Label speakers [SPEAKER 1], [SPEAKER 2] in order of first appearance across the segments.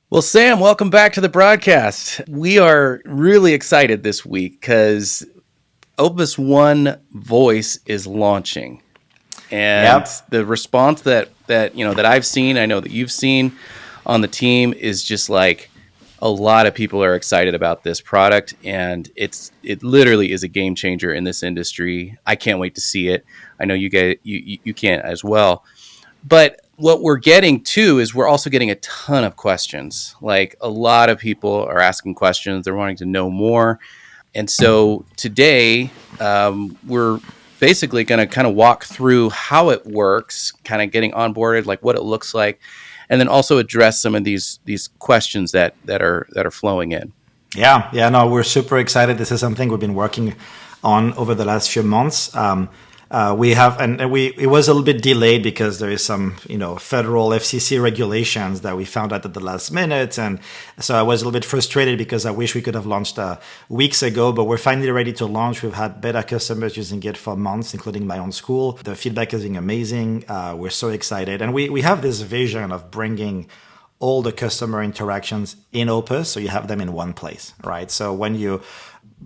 [SPEAKER 1] Well, Sam, welcome back to the broadcast. We are really excited this week because Opus1 Voice is launching. And
[SPEAKER 2] Yep.
[SPEAKER 1] the response that I've seen, I know that you've seen on the team is just like a lot of people are excited about this product, and it literally is a game changer in this industry. I can't wait to see it. I know you guys you can't as well. But what we're getting too is we're also getting a ton of questions. Like a lot of people are asking questions, they're wanting to know more. And so today, we're basically going to kind of walk through how it works, kind of getting onboarded, like what it looks like, and then also address some of these questions that are flowing in.
[SPEAKER 2] Yeah. No, we're super excited. This is something we've been working on over the last few months. We have, and we it was a little bit delayed because there is some, federal FCC regulations that we found out at the last minute, and so I was a little bit frustrated because I wish we could have launched weeks ago. But we're finally ready to launch. We've had beta customers using it for months, including my own school. The feedback has been amazing. We're so excited, and we have this vision of bringing all the customer interactions in Opus, so you have them in one place, right? So when you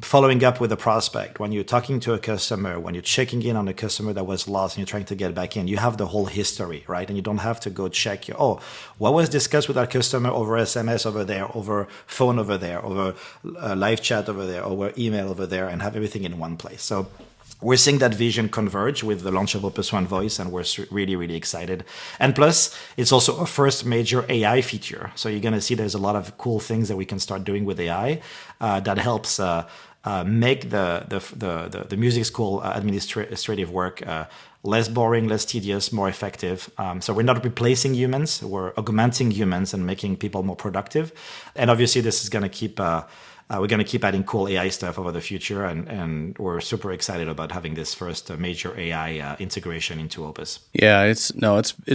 [SPEAKER 2] following up with a prospect, when you're talking to a customer, when you're checking in on a customer that was lost and you're trying to get back in, you have the whole history, right? And you don't have to go check what was discussed with that customer over SMS over there, over phone over there, over live chat over there, over email over there, and have everything in one place. So we're seeing that vision converge with the launch of Opus1 Voice, and we're really, really excited. And plus, it's also our first major AI feature. So you're going to see there's a lot of cool things that we can start doing with AI that helps make the music school administrative work less boring, less tedious, more effective. So we're not replacing humans, we're augmenting humans and making people more productive. And obviously, this is going to keep we're going to keep adding cool AI stuff over the future, and we're super excited about having this first major AI integration into Opus.
[SPEAKER 1] Yeah, it's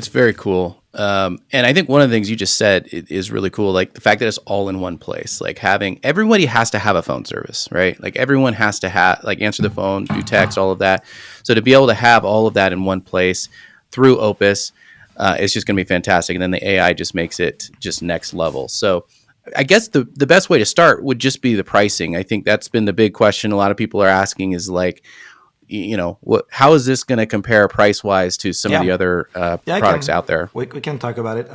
[SPEAKER 1] very cool. And I think one of the things you just said is really cool, like the fact that it's all in one place. Like having everybody has to have a phone service, right? Like everyone has to have like answer the phone, do text, all of that. So to be able to have all of that in one place through Opus, it's just going to be fantastic. And then the AI just makes it just next level. So I guess the best way to start would just be the pricing. I think that's been the big question a lot of people are asking is like, how is this going to compare price wise to some of the
[SPEAKER 2] Yeah,
[SPEAKER 1] other
[SPEAKER 2] yeah, I
[SPEAKER 1] products
[SPEAKER 2] can.
[SPEAKER 1] out there?
[SPEAKER 2] We can talk about it.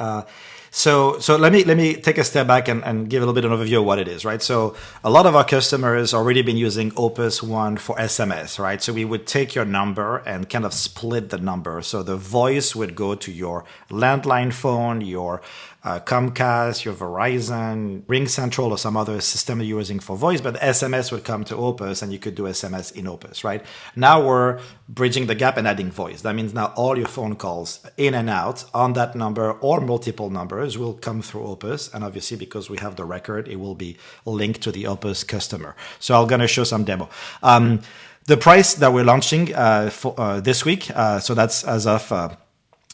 [SPEAKER 2] So let me take a step back and give a little bit of an overview of what it is, right? So a lot of our customers already been using Opus1 for SMS, right? So we would take your number and kind of split the number. So the voice would go to your landline phone, your Comcast, your Verizon, Ring Central, or some other system you're using for voice, but SMS would come to Opus and you could do SMS in Opus, right? Now we're bridging the gap and adding voice. That means now all your phone calls in and out on that number or multiple numbers will come through Opus. And obviously, because we have the record, it will be linked to the Opus customer. So I'm going to show some demo. The price that we're launching for this week, so that's as of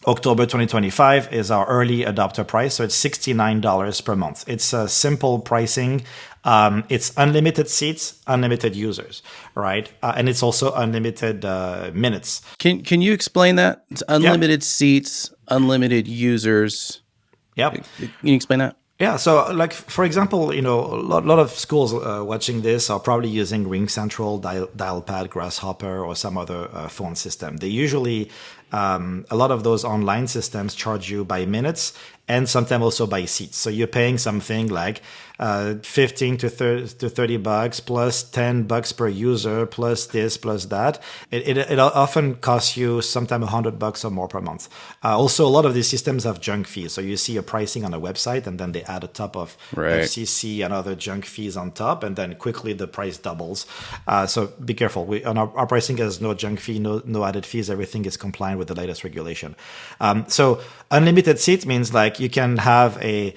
[SPEAKER 2] October 2025 is our early adopter price. So it's $69 per month. It's a simple pricing. It's unlimited seats, unlimited users, right? And it's also unlimited minutes.
[SPEAKER 1] Can you explain that? It's
[SPEAKER 2] Yep.
[SPEAKER 1] unlimited seats, unlimited users.
[SPEAKER 2] Yep.
[SPEAKER 1] Can you explain that?
[SPEAKER 2] Yeah, so like for example, a lot of schools watching this are probably using Ring Central, Dialpad, Grasshopper, or some other phone system. They usually, a lot of those online systems charge you by minutes and sometimes also by seats. So you're paying something like 15 to 30 bucks plus $10 per user plus this plus that. It often costs you sometimes $100 or more per month. Also, a lot of these systems have junk fees. So you see a pricing on a website and then they add a top of
[SPEAKER 1] Right.
[SPEAKER 2] FCC and other junk fees on top, and then quickly the price doubles. So be careful. Our pricing has no junk fee, no added fees. Everything is compliant with the latest regulation. So unlimited seats means like you can have a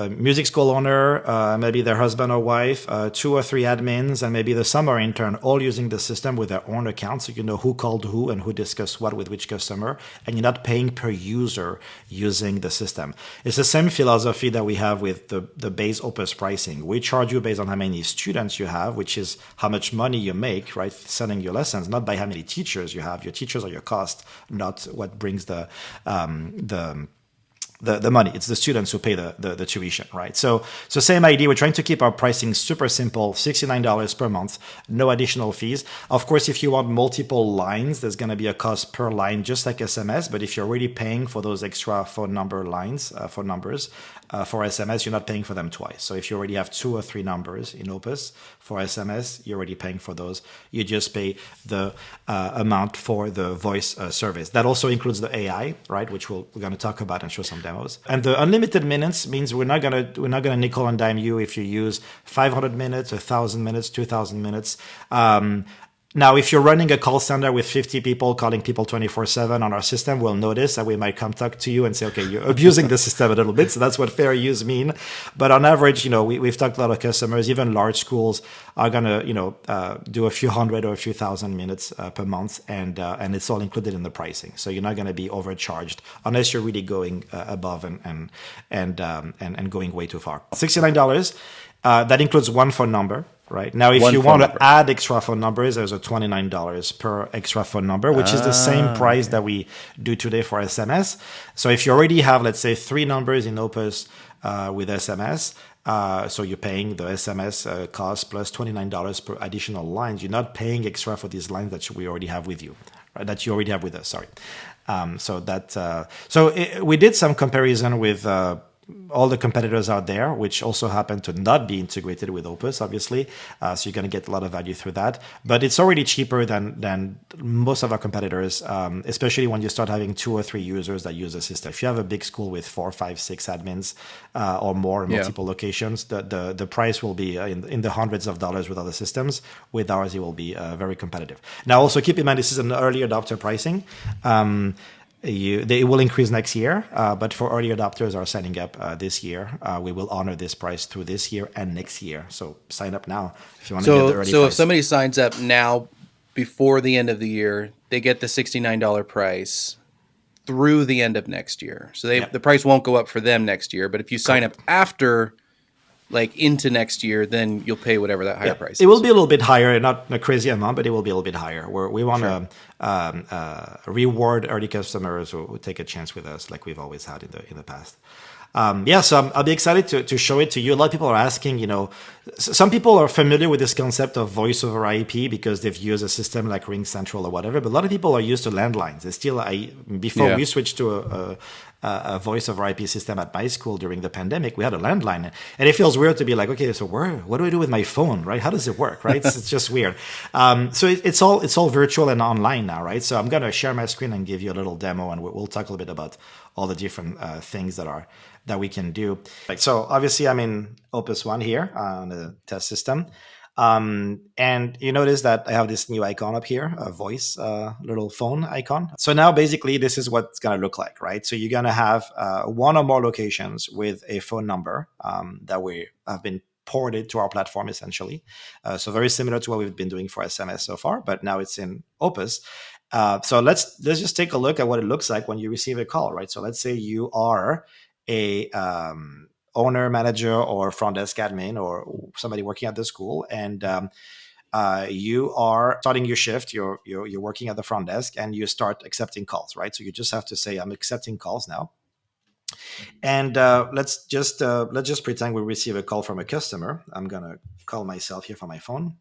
[SPEAKER 2] music school owner, maybe their husband or wife, 2 or 3 admins, and maybe the summer intern, all using the system with their own account, so you know who called who and who discussed what with which customer, and you're not paying per user using the system. It's the same philosophy that we have with the base Opus pricing. We charge you based on how many students you have, which is how much money you make, right, selling your lessons, not by how many teachers you have. Your teachers are your cost, not what brings the the money. It's the students who pay the tuition, right? So same idea. We're trying to keep our pricing super simple, $69 per month, no additional fees. Of course, if you want multiple lines, there's going to be a cost per line, just like SMS. But if you're already paying for those extra phone number lines, phone numbers, for SMS, you're not paying for them twice. So if you already have 2 or 3 numbers in Opus for SMS, you're already paying for those. You just pay the amount for the voice service. That also includes the AI, right? Which we're going to talk about and show some demos. And the unlimited minutes means we're not gonna nickel and dime you if you use 500 minutes, 1,000 minutes, 2,000 minutes. Now, if you're running a call center with 50 people calling people 24/7 on our system, we'll notice that we might come talk to you and say, okay, you're abusing the system a little bit. So that's what fair use mean. But on average, we've talked to a lot of customers, even large schools are going to, do a few hundred or a few thousand minutes per month. And it's all included in the pricing. So you're not going to be overcharged unless you're really going above and going way too far. $69, that includes one phone number. Right. Now, if you want to add extra phone numbers, there's a $29 per extra phone number, which is the same price that we do today for SMS. So if you already have, let's say, 3 numbers in Opus with SMS, so you're paying the SMS cost plus $29 per additional lines. You're not paying extra for these lines that we already have with you, right? That you already have with us. Sorry. We did some comparison with all the competitors out there, which also happen to not be integrated with Opus, obviously. So you're going to get a lot of value through that. But it's already cheaper than most of our competitors, especially when you start having 2 or 3 users that use the system. If you have a big school with 4, 5, 6 admins or more in multiple locations, the price will be in the hundreds of dollars with other systems. With ours, it will be very competitive. Now, also keep in mind, this is an early adopter pricing. They will increase next year, but for early adopters are signing up this year, we will honor this price through this year and next year. So sign up now if you want to get the early price.
[SPEAKER 1] So if somebody signs up now before the end of the year, they get the $69 price through the end of next year. So the price won't go up for them next year. But if you sign up after, like into next year, then you'll pay whatever that higher price is.
[SPEAKER 2] It will be a little bit higher, not a crazy amount, but it will be a little bit higher. We want to reward early customers who take a chance with us, like we've always had in the past. So I'll be excited to show it to you. A lot of people are asking, some people are familiar with this concept of voice over IP because they've used a system like Ring Central or whatever, but a lot of people are used to landlines. They still, before we switched to a voice over IP system at my school during the pandemic, we had a landline, and it feels weird to be like, okay, so what do I do with my phone, right? How does it work, right? It's just weird. So it's all virtual and online now, right? So I'm going to share my screen and give you a little demo, and we'll talk a little bit about all the different things that we can do. So obviously I'm in Opus1 here on the test system. And you notice that I have this new icon up here, a voice, little phone icon. So now basically this is what it's going to look like, right? So you're going to have 1 or more locations with a phone number that we have been ported to our platform essentially. So very similar to what we've been doing for SMS so far, but now it's in Opus. So let's just take a look at what it looks like when you receive a call, right? So let's say you are a owner, manager, or front desk admin, or somebody working at the school, and you are starting your shift. You're working at the front desk, and you start accepting calls, right? So you just have to say, "I'm accepting calls now." And let's just pretend we receive a call from a customer. I'm gonna call myself here from my phone.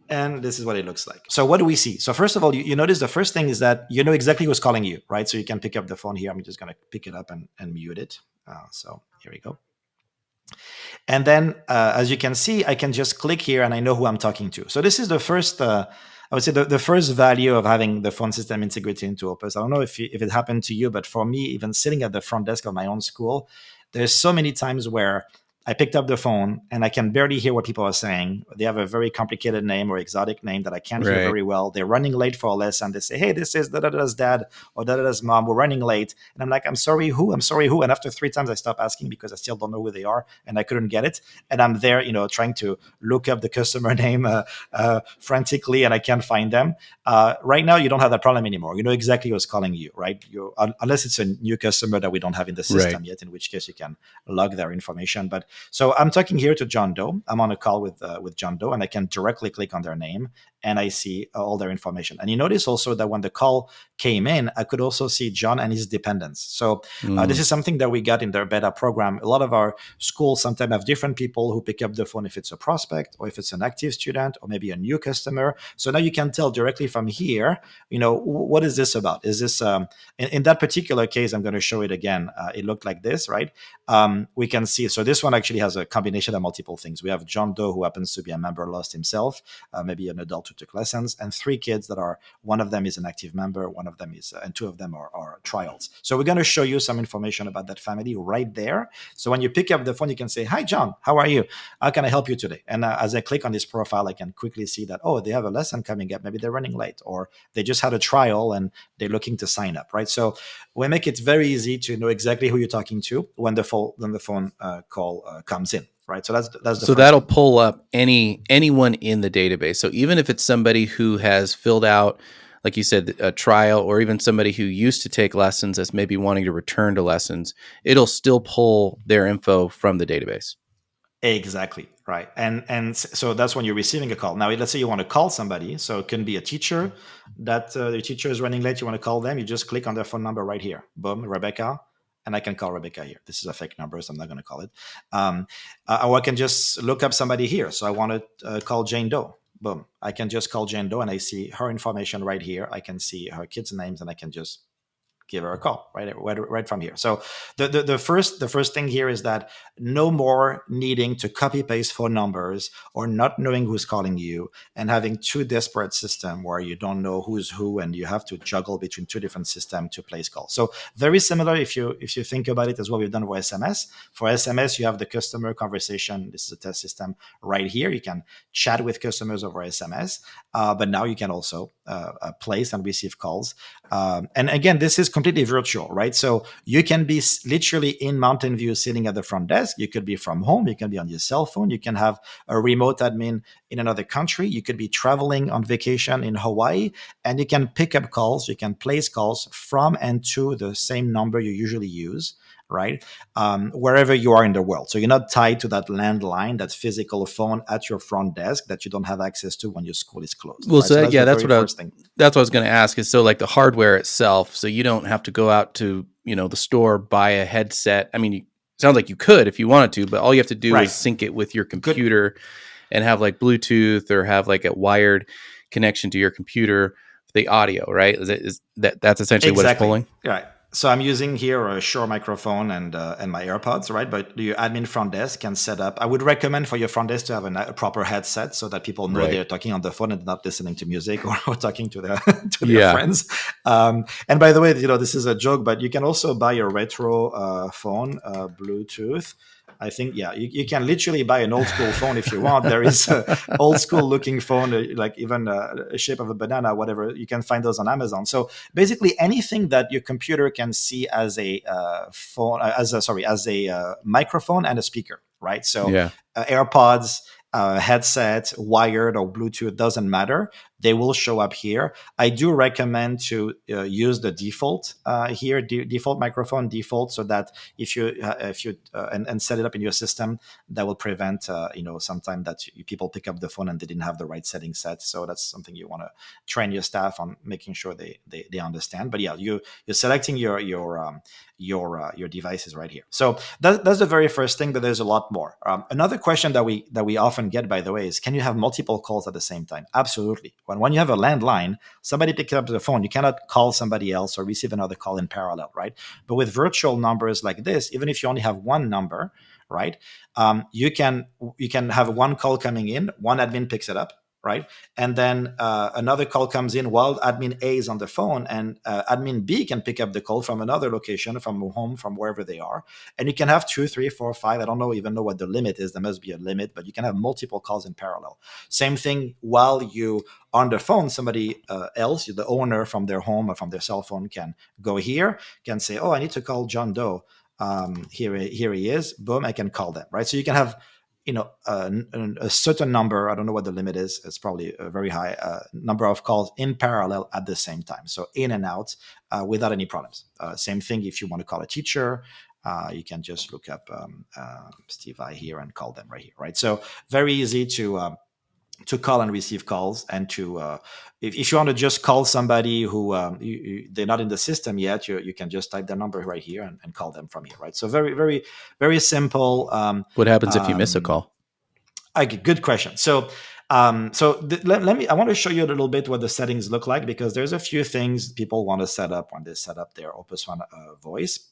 [SPEAKER 2] And this is what it looks like. So what do we see? So first of all, you notice the first thing is that you know exactly who's calling you, right? So you can pick up the phone here. I'm just going to pick it up and mute it. So here we go. And then as you can see, I can just click here and I know who I'm talking to. So this is the first, I would say the first value of having the phone system integrated into Opus. I don't know if it happened to you, but for me, even sitting at the front desk of my own school, there's so many times where I picked up the phone and I can barely hear what people are saying. They have a very complicated name or exotic name that I can't hear very well. They're running late for a lesson. They say, "Hey, this is da-da-da's dad or da-da-da's mom. We're running late." And I'm like, I'm sorry, who? And after 3 times I stop asking because I still don't know who they are and I couldn't get it. And I'm there, trying to look up the customer name frantically and I can't find them. Right now, you don't have that problem anymore. You know exactly who's calling you, right? Unless it's a new customer that we don't have in the system yet, in which case you can log their information. But so I'm talking here to John Doe. I'm on a call with John Doe, and I can directly click on their name and I see all their information. And you notice also that when the call came in, I could also see John and his dependents. So this
[SPEAKER 1] Mm.
[SPEAKER 2] is something that we got in their beta program. A lot of our schools sometimes have different people who pick up the phone if it's a prospect or if it's an active student or maybe a new customer. So now you can tell directly from here, what is this about? Is this in that particular case? I'm going to show it again. It looked like this, right? We can see. So this one actually has a combination of multiple things. We have John Doe, who happens to be a member lost himself, maybe an adult who took lessons, and three kids that are, one of them is an active member, one of them is, and two of them are trials. So we're going to show you some information about that family right there. So when you pick up the phone, you can say, "Hi, John, how are you? How can I help you today?" And as I click on this profile, I can quickly see that, oh, they have a lesson coming up. Maybe they're running late, or they just had a trial and they're looking to sign up, right? So we make it very easy to know exactly who you're talking to when the phone call comes in, right? So that's the
[SPEAKER 1] So
[SPEAKER 2] first
[SPEAKER 1] that'll
[SPEAKER 2] thing.
[SPEAKER 1] pull up anyone in the database. So even if it's somebody who has filled out, like you said, a trial, or even somebody who used to take lessons that's maybe wanting to return to lessons, it'll still pull their info from the database.
[SPEAKER 2] Exactly, right. And so that's when you're receiving a call. Now, let's say you want to call somebody. So it can be a teacher that the teacher is running late. You want to call them. You just click on their phone number right here. Boom, Rebecca. And I can call Rebecca here. This is a fake number, so I'm not going to call it. Or I can just look up somebody here. So I want to call Jane Doe. Boom. I can just call Jane Doe and I see her information right here. I can see her kids' names and I can just give her a call right from here. So the first thing here is that no more needing to copy paste phone numbers or not knowing who's calling you and having two disparate systems where you don't know who's who and you have to juggle between two different systems to place calls. So very similar if you think about it as what we've done for SMS. For SMS, you have the customer conversation. This is a test system right here. You can chat with customers over SMS, but now you can also place and receive calls. And again, this is completely virtual, right? So you can be literally in Mountain View sitting at the front desk. You could be from home. You can be on your cell phone. You can have a remote admin in another country. You could be traveling on vacation in Hawaii, and you can pick up calls. You can place calls from and to the same number you usually use, right? Wherever you are in the world. So you're not tied to that landline, that physical phone at your front desk that you don't have access to when your school is closed,
[SPEAKER 1] Well,
[SPEAKER 2] right? So
[SPEAKER 1] so
[SPEAKER 2] that's
[SPEAKER 1] yeah,
[SPEAKER 2] the very first thing.
[SPEAKER 1] that's what I was going to ask is, so like the hardware itself, so you don't have to go out to, the store, buy a headset. I mean, sounds like you could if you wanted to, but all you have to do
[SPEAKER 2] Right.
[SPEAKER 1] is sync it with your
[SPEAKER 2] Good.
[SPEAKER 1] computer and have like Bluetooth or have like a wired connection to your computer, the audio, right? That's essentially what it's
[SPEAKER 2] Exactly.
[SPEAKER 1] pulling?
[SPEAKER 2] Right. So I'm using here a Shure microphone and my AirPods, right? But your admin front desk can set up. I would recommend for your front desk to have a proper headset so that people know
[SPEAKER 1] Right.
[SPEAKER 2] they're talking on the phone and not listening to music or talking to their to their
[SPEAKER 1] Yeah.
[SPEAKER 2] friends. And by the way, this is a joke, but you can also buy a retro phone, Bluetooth. I think, yeah, you can literally buy an old school phone if you want. There is a old school looking phone, like even a shape of a banana, whatever. You can find those on Amazon. So basically anything that your computer can see as a phone, as a microphone and a speaker, right? So
[SPEAKER 1] Yeah.
[SPEAKER 2] AirPods, headset, wired or Bluetooth, doesn't matter. They will show up here. I do recommend to use the default here, default microphone default, so that if you set it up in your system, that will prevent sometime that people pick up the phone and they didn't have the right setting set. So that's something you want to train your staff on, making sure they understand. But yeah, you're selecting your devices right here. So that's the very first thing, but there's a lot more. Another question that we often get, by the way, is, can you have multiple calls at the same time? Absolutely. When you have a landline, somebody picks up the phone, you cannot call somebody else or receive another call in parallel, right? But with virtual numbers like this, even if you only have one number, right, you can have one call coming in, one admin picks it up, right? And then another call comes in while admin A is on the phone, and admin B can pick up the call from another location, from home, from wherever they are. And you can have two, three, four, five. I don't even know what the limit is. There must be a limit, but you can have multiple calls in parallel. Same thing while you on the phone, somebody else, the owner from their home or from their cell phone, can go here, can say, "Oh, I need to call John Doe. Here he is." Boom, I can call them, right? So you can have a certain number. I don't know what the limit is. It's probably a very high number of calls in parallel at the same time. So in and out without any problems. Same thing if you want to call a teacher. You can just look up Steve I here and call them right here, right? So very easy to call and receive calls, and to if you want to just call somebody who they're not in the system yet, you can just type their number right here and call them from here, right? So very, very, very simple.
[SPEAKER 1] What happens if you miss a
[SPEAKER 2] Um,
[SPEAKER 1] call?
[SPEAKER 2] Okay, good question. So, let me. I want to show you a little bit what the settings look like, because there's a few things people want to set up when they set up their Opus1 voice.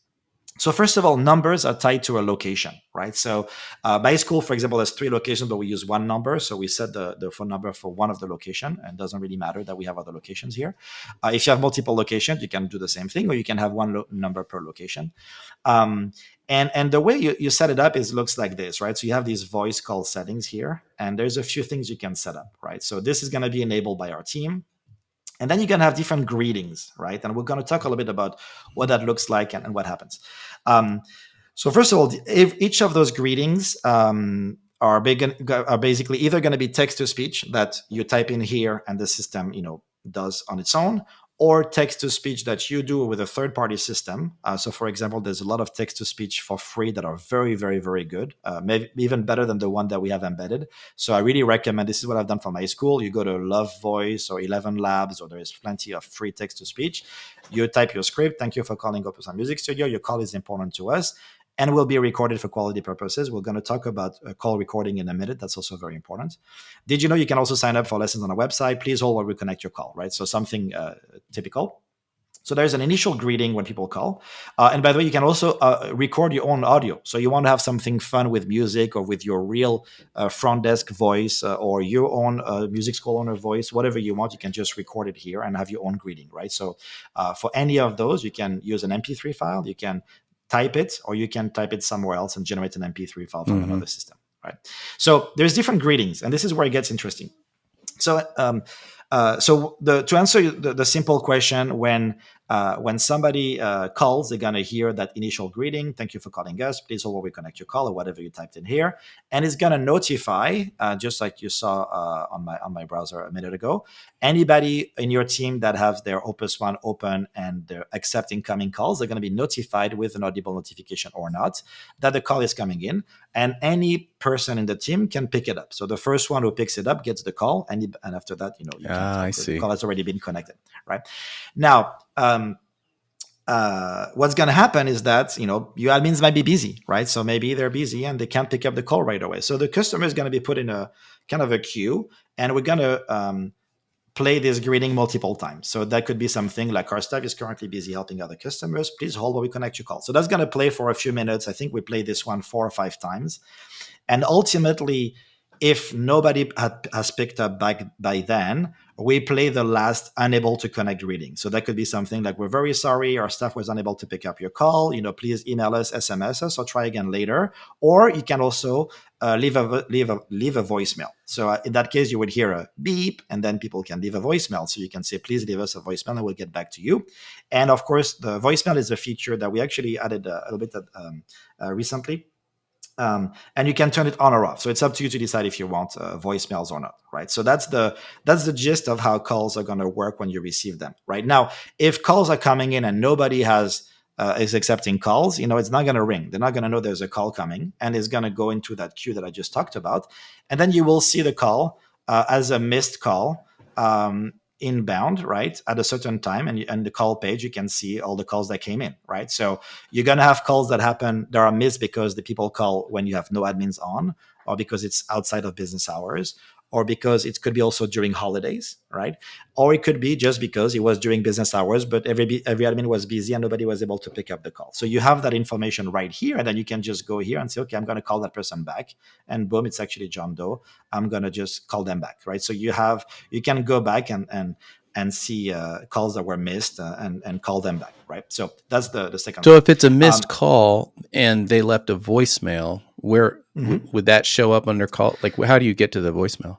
[SPEAKER 2] So first of all, numbers are tied to a location, right? So by school, for example, there's 3 locations, but we use one number. So we set the phone number for one of the location, and it doesn't really matter that we have other locations here. If you have multiple locations, you can do the same thing, or you can have one number per location. Um, and the way you set it up is looks like this, right? So you have these voice call settings here, and there's a few things you can set up, right? So this is going to be enabled by our team. And then you're going to have different greetings, right? And we're going to talk a little bit about what that looks like and what happens. Um, so first of all, if each of those greetings are basically either going to be text to speech that you type in here and the system, does on its own, or text to speech that you do with a third party system. So, for example, there's a lot of text to speech for free that are very, very, very good, maybe even better than the one that we have embedded. So, I really recommend, this is what I've done for my school. You go to Love Voice or 11 Labs, or there is plenty of free text to speech. You type your script. Thank you for calling Opus1 Music Studio. Your call is important to us and will be recorded for quality purposes. We're going to talk about call recording in a minute. That's also very important. Did you know you can also sign up for lessons on our website? Please hold while we connect your call, right? So something typical. So there's an initial greeting when people call. And by the way, you can also record your own audio. So you want to have something fun with music, or with your real front desk voice, or your own music school owner voice, whatever you want, you can just record it here and have your own greeting, right? So for any of those, you can use an MP3 file. You can type it, or you can type it somewhere else and generate an MP3 file from
[SPEAKER 1] Mm-hmm.
[SPEAKER 2] another system, right? So there's different greetings, and this is where it gets interesting. So, to answer the simple question, when somebody calls, they're gonna hear that initial greeting. Thank you for calling us. Please hold while we connect your call, or whatever you typed in here, and it's gonna notify, just like you saw on my browser a minute ago, anybody in your team that has their Opus1 open and they're accepting incoming calls. They're gonna be notified with an audible notification or not that the call is coming in, and any person in the team can pick it up. So the first one who picks it up gets the call, and after that, you can't
[SPEAKER 1] Ah,
[SPEAKER 2] talk
[SPEAKER 1] I
[SPEAKER 2] because the
[SPEAKER 1] see.
[SPEAKER 2] call has already been connected, right? Now, what's going to happen is that your admins might be busy, right? So maybe they're busy and they can't pick up the call right away. So the customer is going to be put in a kind of a queue, and we're going to play this greeting multiple times. So that could be something like, our staff is currently busy helping other customers. Please hold while we connect your call. So that's going to play for a few minutes. I think we played this one 4 or 5 times. And ultimately, if nobody has picked up back by then, we play the last unable to connect reading. So that could be something like, we're very sorry, our staff was unable to pick up your call. Please email us, SMS us, or try again later. Or you can also leave a voicemail. So in that case, you would hear a beep, and then people can leave a voicemail. So you can say, please leave us a voicemail, and we'll get back to you. And of course, the voicemail is a feature that we actually added a little bit recently. And you can turn it on or off. So it's up to you to decide if you want voicemails or not, right? So that's the gist of how calls are going to work when you receive them. Right now, if calls are coming in and nobody is accepting calls, it's not going to ring. They're not going to know there's a call coming, and it's going to go into that queue that I just talked about, and then you will see the call as a missed call. Inbound, right, at a certain time, and the call page, you can see all the calls that came in, right? So you're going to have calls that are missed because the people call when you have no admins on, or because it's outside of business hours, or because it could be also during holidays, right? Or it could be just because it was during business hours, but every admin was busy and nobody was able to pick up the call. So you have that information right here, and then you can just go here and say, okay, I'm going to call that person back, and boom, it's actually John Doe. I'm going to just call them back, right? So you can go back and see calls that were missed, and call them back, right? So that's the second
[SPEAKER 1] So
[SPEAKER 2] thing.
[SPEAKER 1] if it's a missed
[SPEAKER 2] Um,
[SPEAKER 1] call and they left a voicemail, where
[SPEAKER 2] mhm.
[SPEAKER 1] would that show up under call? Like, how do you get to the voicemail?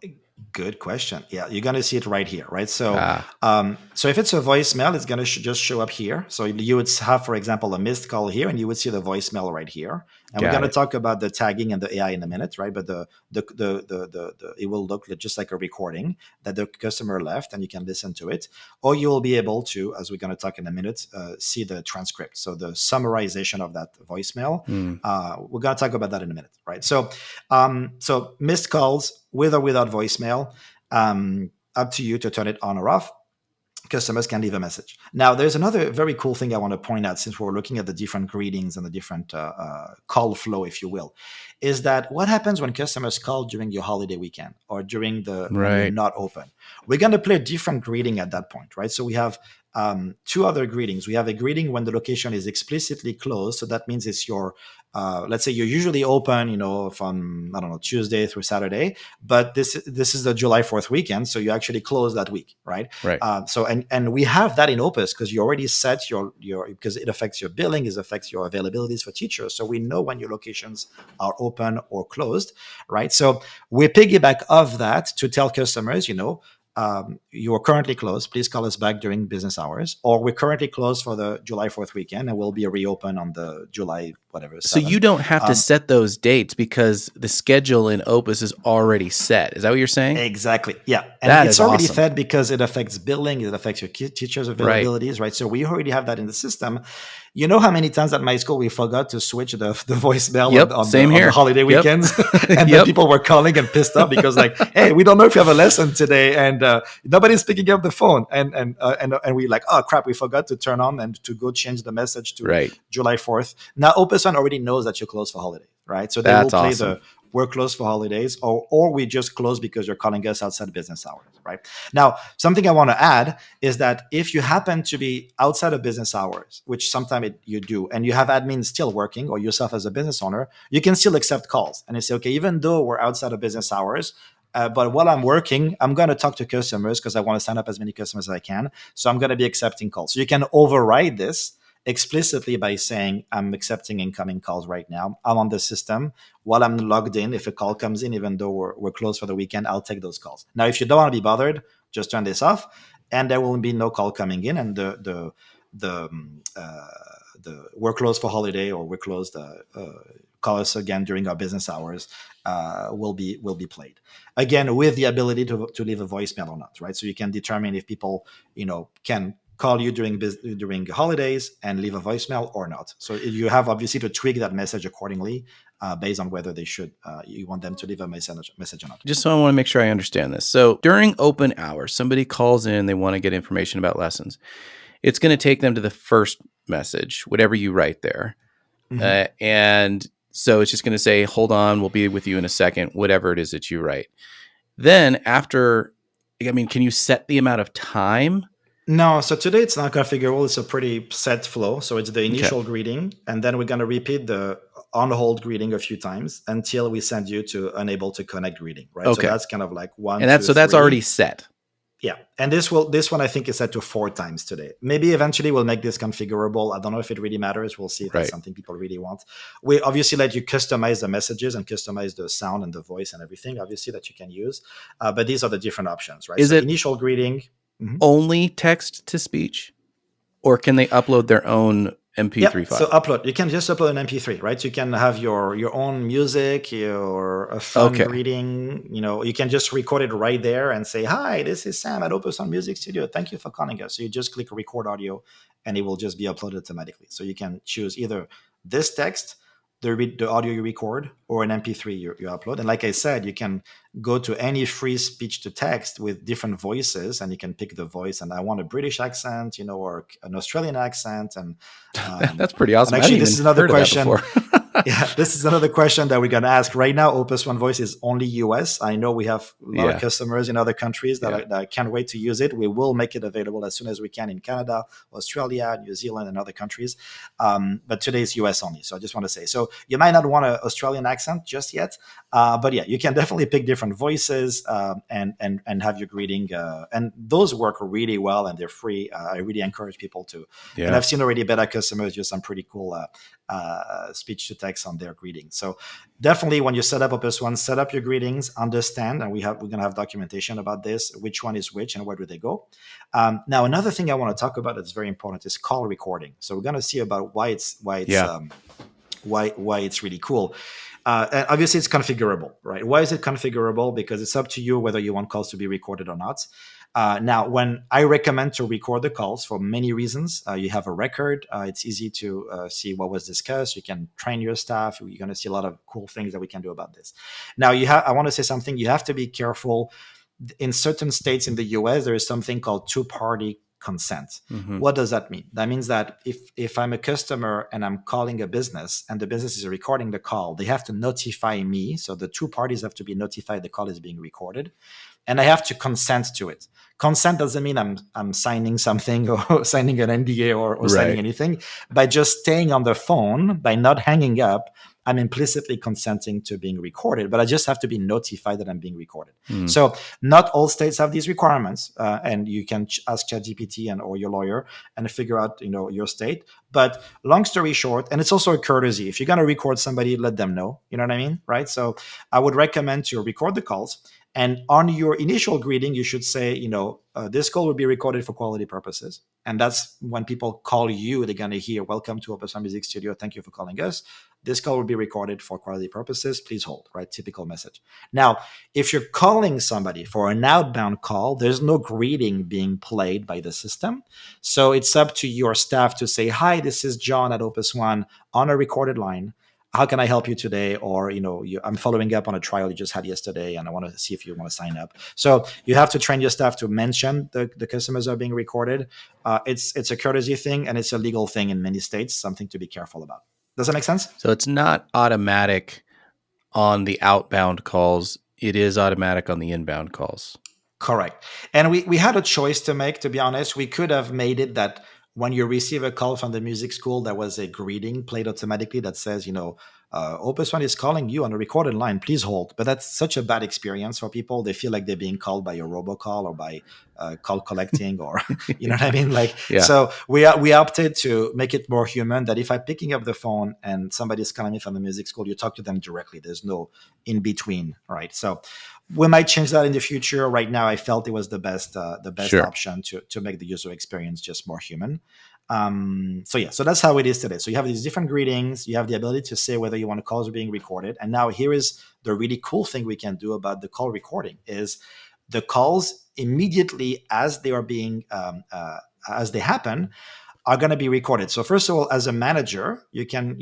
[SPEAKER 2] Good question. Yeah, you're gonna see it right here, right? So,
[SPEAKER 1] Ah,
[SPEAKER 2] so if it's a voicemail, it's gonna just show up here. So you would have, for example, a missed call here, and you would see the voicemail right here. And we're
[SPEAKER 1] got
[SPEAKER 2] gonna
[SPEAKER 1] it.
[SPEAKER 2] talk about the tagging and the AI in a minute, right? But it will look just like a recording that the customer left, and you can listen to it, or you will be able to, as we're gonna talk in a minute, see the transcript, so the summarization of that voicemail.
[SPEAKER 1] Hmm.
[SPEAKER 2] We're gonna talk about that in a minute, right? So missed calls with or without voicemail. Up to you to turn it on or off. Customers can leave a message. Now, there's another very cool thing I want to point out, since we're looking at the different greetings and the different call flow, if you will, is that what happens when customers call during your holiday weekend or during the when you're
[SPEAKER 1] Right.
[SPEAKER 2] not open? We're going to play a different greeting at that point, right? So we have two other greetings. We have a greeting when the location is explicitly closed. So that means it's your, let's say you're usually open, from, I don't know, Tuesday through Saturday, but this is the July 4th weekend, so you actually close that week, right?
[SPEAKER 1] Right.
[SPEAKER 2] So we have that in Opus because you already set your because it affects your billing, it affects your availabilities for teachers. So we know when your locations are open or closed, right? So we piggyback off that to tell customers, you are currently closed. Please call us back during business hours, or we're currently closed for the July 4th weekend, and we'll be reopen on the July whatever
[SPEAKER 1] So you
[SPEAKER 2] 7th.
[SPEAKER 1] don't have to
[SPEAKER 2] Um,
[SPEAKER 1] set those dates because the schedule in Opus is already set. Is that what you're saying?
[SPEAKER 2] Exactly. Yeah. And
[SPEAKER 1] That
[SPEAKER 2] it's
[SPEAKER 1] is
[SPEAKER 2] already
[SPEAKER 1] awesome.
[SPEAKER 2] fed because it affects billing, it affects your teachers'
[SPEAKER 1] Right.
[SPEAKER 2] availabilities, right? So we already have that in the system. You know how many times at my school we forgot to switch the voicemail on,
[SPEAKER 1] Yep.
[SPEAKER 2] on the
[SPEAKER 1] Same
[SPEAKER 2] on the
[SPEAKER 1] here.
[SPEAKER 2] holiday
[SPEAKER 1] Yep.
[SPEAKER 2] weekends, and then
[SPEAKER 1] Yep.
[SPEAKER 2] people were calling and pissed off because like, hey, we don't know if you have a lesson today, and nobody's picking up the phone, and we like, oh crap, we forgot to turn on and to go change the message to
[SPEAKER 1] Right.
[SPEAKER 2] July 4th. Now Opus1 already knows that you're closed for holiday, right? So they will
[SPEAKER 1] That's
[SPEAKER 2] play
[SPEAKER 1] awesome.
[SPEAKER 2] the we're closed for holidays, or we just close because you're calling us outside business hours, right? Now, something I want to add is that if you happen to be outside of business hours, which sometimes you do, and you have admins still working, or yourself as a business owner, you can still accept calls. And you say, okay, even though we're outside of business hours, but while I'm working, I'm going to talk to customers because I want to sign up as many customers as I can. So I'm going to be accepting calls. So you can override this explicitly by saying, I'm accepting incoming calls right now. I'm on the system while I'm logged in. If a call comes in, even though we're closed for the weekend, I'll take those calls. Now, if you don't want to be bothered, just turn this off, and there will be no call coming in, and the we're closed for holiday, or we're closed. Call us again during our business hours. Will be played again with the ability to leave a voicemail or not, right? So you can determine if people can call you during holidays and leave a voicemail or not. So you have obviously to tweak that message accordingly, based on whether they should you want them to leave a message or not.
[SPEAKER 1] Just so I want to make sure I understand this. So during open hours, somebody calls in, they want to get information about lessons. It's going to take them to the first message, whatever you write there.
[SPEAKER 2] Mhm.
[SPEAKER 1] And so it's just going to say, hold on, we'll be with you in a second, whatever it is that you write. Then after, I mean, can you set the amount of time?
[SPEAKER 2] No, so today it's not configurable. It's a pretty set flow. So it's the
[SPEAKER 1] Okay.
[SPEAKER 2] initial greeting, and then we're going to repeat the on hold greeting a few times until we send you to unable to connect greeting, right? So
[SPEAKER 1] Okay.
[SPEAKER 2] that's kind of like one,
[SPEAKER 1] And that's
[SPEAKER 2] two,
[SPEAKER 1] so that's already
[SPEAKER 2] three.
[SPEAKER 1] set.
[SPEAKER 2] Yeah, and this one I think is set to 4 times today. Maybe eventually we'll make this configurable. I don't know if it really matters. We'll see if that's
[SPEAKER 1] Right.
[SPEAKER 2] something people really want. We obviously let you customize the messages and customize the sound and the voice and everything. Obviously that you can use, but these are the different options, right?
[SPEAKER 1] Is
[SPEAKER 2] So
[SPEAKER 1] it
[SPEAKER 2] initial greeting. Mhm.
[SPEAKER 1] only text to speech, or can they upload their own MP3
[SPEAKER 2] Yep. So
[SPEAKER 1] file?
[SPEAKER 2] upload. You can just upload an MP3, right? You can have your own music, your a fun
[SPEAKER 1] Okay.
[SPEAKER 2] greeting. You can just record it right there and say, "Hi, this is Sam at Opus1 Music Studio. Thank you for calling us." So you just click record audio, and it will just be uploaded automatically. So you can choose either this text, the audio you record, or an MP3 you upload. And like I said, you can go to any free speech to text with different voices, and you can pick the voice. And I want a British accent, or an Australian accent,
[SPEAKER 1] That's pretty
[SPEAKER 2] and
[SPEAKER 1] awesome. I haven't
[SPEAKER 2] actually, this
[SPEAKER 1] even
[SPEAKER 2] is another
[SPEAKER 1] heard of that
[SPEAKER 2] question.
[SPEAKER 1] before.
[SPEAKER 2] Yeah, this is another question that we're going to ask right now. Opus1 Voice is only US. I know we have a lot of
[SPEAKER 1] Yeah.
[SPEAKER 2] customers in other countries
[SPEAKER 1] Yeah.
[SPEAKER 2] that can't wait to use it. We will make it available as soon as we can in Canada, Australia, New Zealand, and other countries. But today is US only. So I just want to say, so you might not want an Australian accent just yet, but yeah, you can definitely pick different voices, and have your greeting. And those work really well, and they're free. I really encourage people to. And
[SPEAKER 1] Yeah.
[SPEAKER 2] I've seen already beta customers use some pretty cool speech to text on their greetings. So definitely, when you set up Opus1, set up your greetings, understand, and we're going to have documentation about this, which one is which and where do they go. Now, another thing I want to talk about that's very important is call recording. So we're going to see about
[SPEAKER 1] Yeah.
[SPEAKER 2] why it's really cool. And obviously, it's configurable, right? Why is it configurable? Because it's up to you whether you want calls to be recorded or not. Now, when I recommend to record the calls for many reasons, you have a record. It's easy to see what was discussed. You can train your staff. You're going to see a lot of cool things that we can do about this. Now, I want to say something. You have to be careful. In certain states in the US, there is something called two-party consent.
[SPEAKER 1] Hmm.
[SPEAKER 2] What does that mean? That means that if I'm a customer and I'm calling a business and the business is recording the call, they have to notify me. So the two parties have to be notified the call is being recorded, and I have to consent to it. Consent doesn't mean I'm signing something or signing an NDA or signing
[SPEAKER 1] Right.
[SPEAKER 2] anything. By just staying on the phone, by not hanging up, I'm implicitly consenting to being recorded, but I just have to be notified that I'm being recorded.
[SPEAKER 1] Mm.
[SPEAKER 2] So not all states have these requirements, and you can ask ChatGPT and or your lawyer and figure out your state. But long story short, and it's also a courtesy. If you're going to record somebody, let them know. You know what I mean, right? So I would recommend to record the calls. And on your initial greeting, you should say, this call will be recorded for quality purposes. And that's when people call you, they're going to hear, welcome to Opus1 Music Studio. Thank you for calling us. This call will be recorded for quality purposes. Please hold, right? Typical message. Now, if you're calling somebody for an outbound call, there's no greeting being played by the system. So it's up to your staff to say, hi, this is John at Opus1 on a recorded line. How can I help you today? Or, I'm following up on a trial you just had yesterday, and I want to see if you want to sign up. So you have to train your staff to mention the customers are being recorded. It's a courtesy thing, and it's a legal thing in many states, something to be careful about. Does that make sense?
[SPEAKER 1] So it's not automatic on the outbound calls. It is automatic on the inbound calls.
[SPEAKER 2] Correct. And we had a choice to make, to be honest. We could have made it that when you receive a call from the music school, there was a greeting played automatically that says, Opus1 is calling you on a recorded line. Please hold. But that's such a bad experience for people. They feel like they're being called by a robocall or by call collecting, or you know what I mean? Like,
[SPEAKER 1] Yeah.
[SPEAKER 2] so we opted to make it more human. That if I'm picking up the phone and somebody's calling me from the music school, you talk to them directly. There's no in between, right? So we might change that in the future. Right now, I felt it was the best
[SPEAKER 1] Sure.
[SPEAKER 2] option to make the user experience just more human. So that's how it is today. So you have these different greetings. You have the ability to say whether you want calls are being recorded. And now here is the really cool thing we can do about the call recording is the calls immediately as they are being as they happen are going to be recorded. So first of all, as a manager, you can,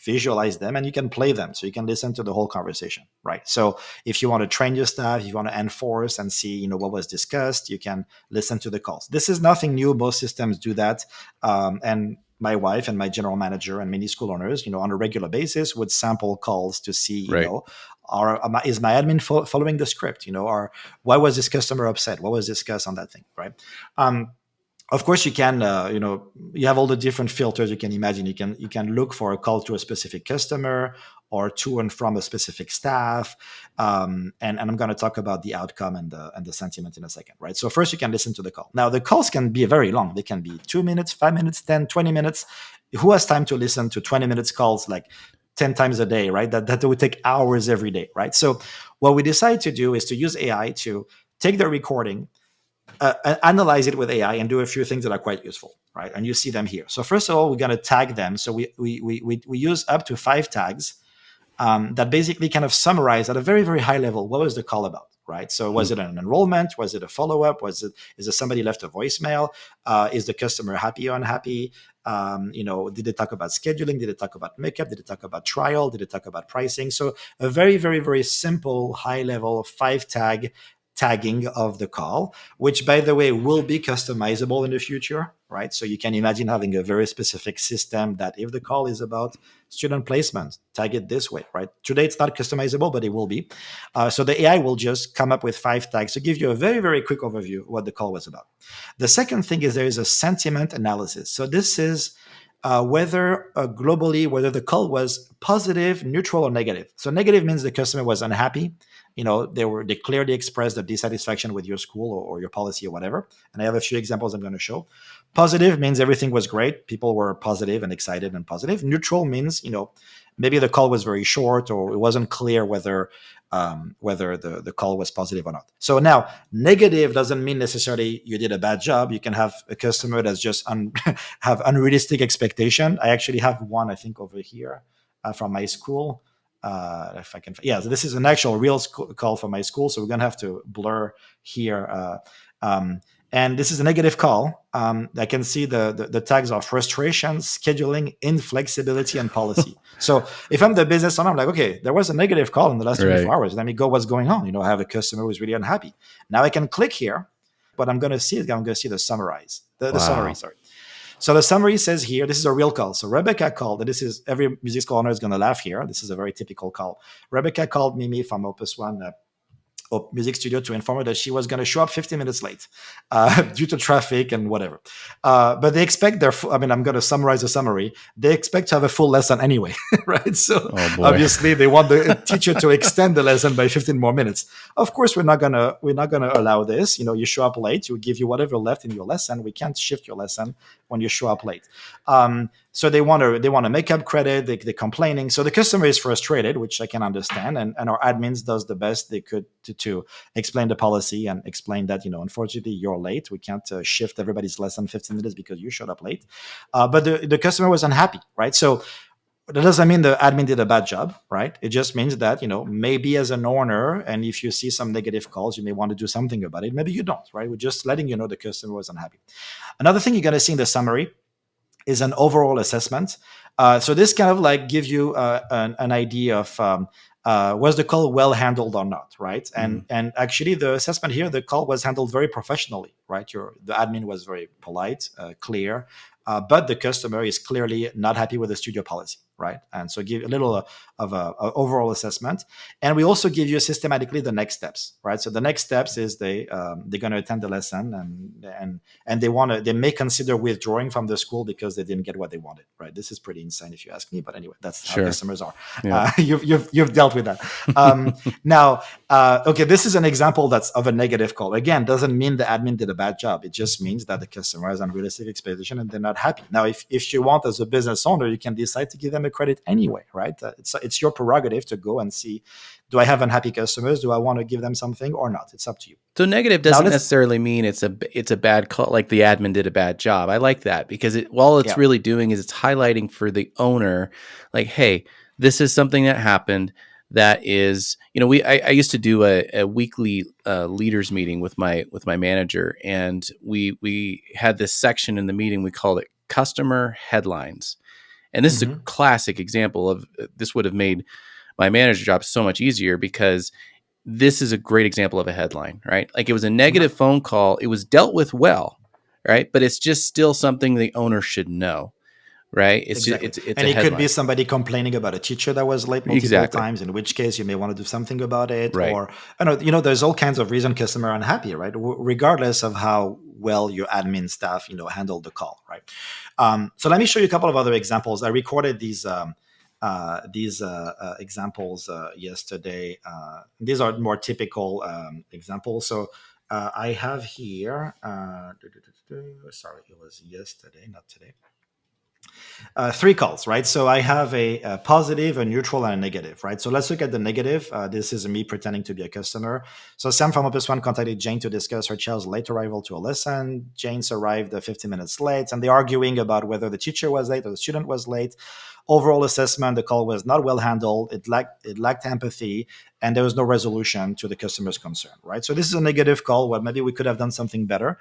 [SPEAKER 2] visualize them and you can play them. So you can listen to the whole conversation, right? So if you want to train your staff, if you want to enforce and see, what was discussed, you can listen to the calls. This is nothing new. Most systems do that. And my wife and my general manager and many school owners, on a regular basis would sample calls to see,
[SPEAKER 1] Right.
[SPEAKER 2] is my admin following the script, or why was this customer upset? What was discussed on that thing, right? Of course, you can, you have all the different filters you can imagine. You can look for a call to a specific customer or to and from a specific staff, and I'm going to talk about the outcome and the sentiment in a second, right? So first, you can listen to the call. Now, the calls can be very long. They can be 2 minutes, 5 minutes, 10, 20 minutes. Who has time to listen to 20 minutes calls like 10 times a day, right? That would take hours every day, right? So what we decide to do is to use AI to take the recording, analyze it with AI and do a few things that are quite useful, right? And you see them here. So first of all, we're going to tag them. So we use up to 5 tags that basically kind of summarize at a very, very high level what was the call about, right? So was
[SPEAKER 1] Mm.
[SPEAKER 2] it an enrollment? Was it a follow-up? Is it somebody left a voicemail? Is the customer happy or unhappy? Did they talk about scheduling? Did they talk about makeup? Did they talk about trial? Did they talk about pricing? So a very, very, very simple, high level 5 tag tagging of the call, which by the way will be customizable in the future, right? So you can imagine having a very specific system that if the call is about student placement, tag it this way, right? Today it's not customizable, but it will be. So the AI will just come up with 5 tags to give you a very, very quick overview of what the call was about. The second thing is there is a sentiment analysis. So this is whether globally, whether the call was positive, neutral, or negative. So negative means the customer was unhappy. They clearly expressed their dissatisfaction with your school or your policy or whatever. And I have a few examples I'm going to show. Positive means everything was great. People were positive and excited and positive. Neutral means, maybe the call was very short or it wasn't clear whether the call was positive or not. So now, negative doesn't mean necessarily you did a bad job. You can have a customer that's just have unrealistic expectation. I actually have one, I think, over here from my school. If I can, yeah, so this is an actual real call from my school. So we're gonna have to blur here And this is a negative call. I can see the tags are frustration, scheduling, inflexibility, and policy. So if I'm the business owner, I'm like, okay, there was a negative call in the last 24
[SPEAKER 1] Right.
[SPEAKER 2] hours. Let me go, what's going on? I have a customer who's really unhappy. Now I can click here. What I'm going to see is I'm going to see the the summary,
[SPEAKER 1] Wow.
[SPEAKER 2] sorry. So the summary says here, this is a real call. So Rebecca called, and this is every music school owner is going to laugh here. This is a very typical call. Rebecca called Mimi from Opus1 music studio to inform her that she was going to show up 15 minutes late due to traffic and whatever. But they expect I mean, I'm going to summarize the summary. They expect to have a full lesson anyway, right? So
[SPEAKER 1] Oh boy.
[SPEAKER 2] obviously they want the teacher to extend the lesson by 15 more minutes. Of course, we're not gonna allow this. You show up late, we give you whatever left in your lesson. We can't shift your lesson when you show up late. So they want to make up credit. They're complaining. So the customer is frustrated, which I can understand, and our admins does the best they could to explain the policy and explain that unfortunately you're late. We can't shift everybody's lesson 15 minutes because you showed up late. But the customer was unhappy, right? So that doesn't mean the admin did a bad job, right? It just means that maybe as an owner, and if you see some negative calls, you may want to do something about it. Maybe you don't, right? We're just letting you know the customer was unhappy. Another thing you're going to see in the summary is an overall assessment. So this kind of like gives you an idea of was the call well handled or not, right?
[SPEAKER 1] Mm.
[SPEAKER 2] And actually the assessment here, the call was handled very professionally, right? The admin was very polite, clear, but the customer is clearly not happy with the studio policy, right? And so give a little of a overall assessment, and we also give you systematically the next steps, right? So the next steps is they're going to attend the lesson, and they may consider withdrawing from the school because they didn't get what they wanted, right? This is pretty insane if you ask me, but anyway, that's how
[SPEAKER 1] Sure.
[SPEAKER 2] customers are.
[SPEAKER 1] Yeah.
[SPEAKER 2] You've dealt with that. Now, okay, this is an example that's of a negative call. Again, doesn't mean the admin did a bad job. It just means that the customer has unrealistic expectation and they're not happy. Now, if you want as a business owner, you can decide to give them a credit anyway, right? It's your prerogative to go and see, do I have unhappy customers? Do I want to give them something or not? It's up to you.
[SPEAKER 1] So negative
[SPEAKER 2] Now
[SPEAKER 1] doesn't
[SPEAKER 2] let's
[SPEAKER 1] necessarily mean it's a bad call, like the admin did a bad job. I like that because all it's
[SPEAKER 2] yeah.
[SPEAKER 1] really doing is it's highlighting for the owner, like, hey, this is something that happened. That is, I used to do a weekly leaders meeting with my manager, and we had this section in the meeting. We called it customer headlines, and this is a
[SPEAKER 2] Mm-hmm.
[SPEAKER 1] classic example of this would have made my manager job so much easier because this is a great example of a headline, right? Like it was a negative phone call. It was dealt with well, right? But it's just still something the owner should know, right? It's just,
[SPEAKER 2] Exactly.
[SPEAKER 1] it's
[SPEAKER 2] And
[SPEAKER 1] a
[SPEAKER 2] it could be
[SPEAKER 1] headline.
[SPEAKER 2] somebody complaining about a teacher that was late multiple
[SPEAKER 1] Exactly.
[SPEAKER 2] times, in which case you may want to do something about it.
[SPEAKER 1] Right.
[SPEAKER 2] Or, there's all kinds of reason customer are unhappy, right? Regardless of how well your admin staff, handled the call, right? So let me show you a couple of other examples. I recorded these examples yesterday. These are more typical examples. So I have here, sorry, it was yesterday, not today. Three calls, right? So I have a positive, a neutral, and a negative, right? So let's look at the negative. This is me pretending to be a customer. So Sam from Opus1 contacted Jane to discuss her child's late arrival to a lesson. Jane's arrived 15 minutes late, and they're arguing about whether the teacher was late or the student was late. Overall assessment, the call was not well handled. It lacked empathy, and there was no resolution to the customer's concern, right? So this is a negative call where maybe we could have done something better.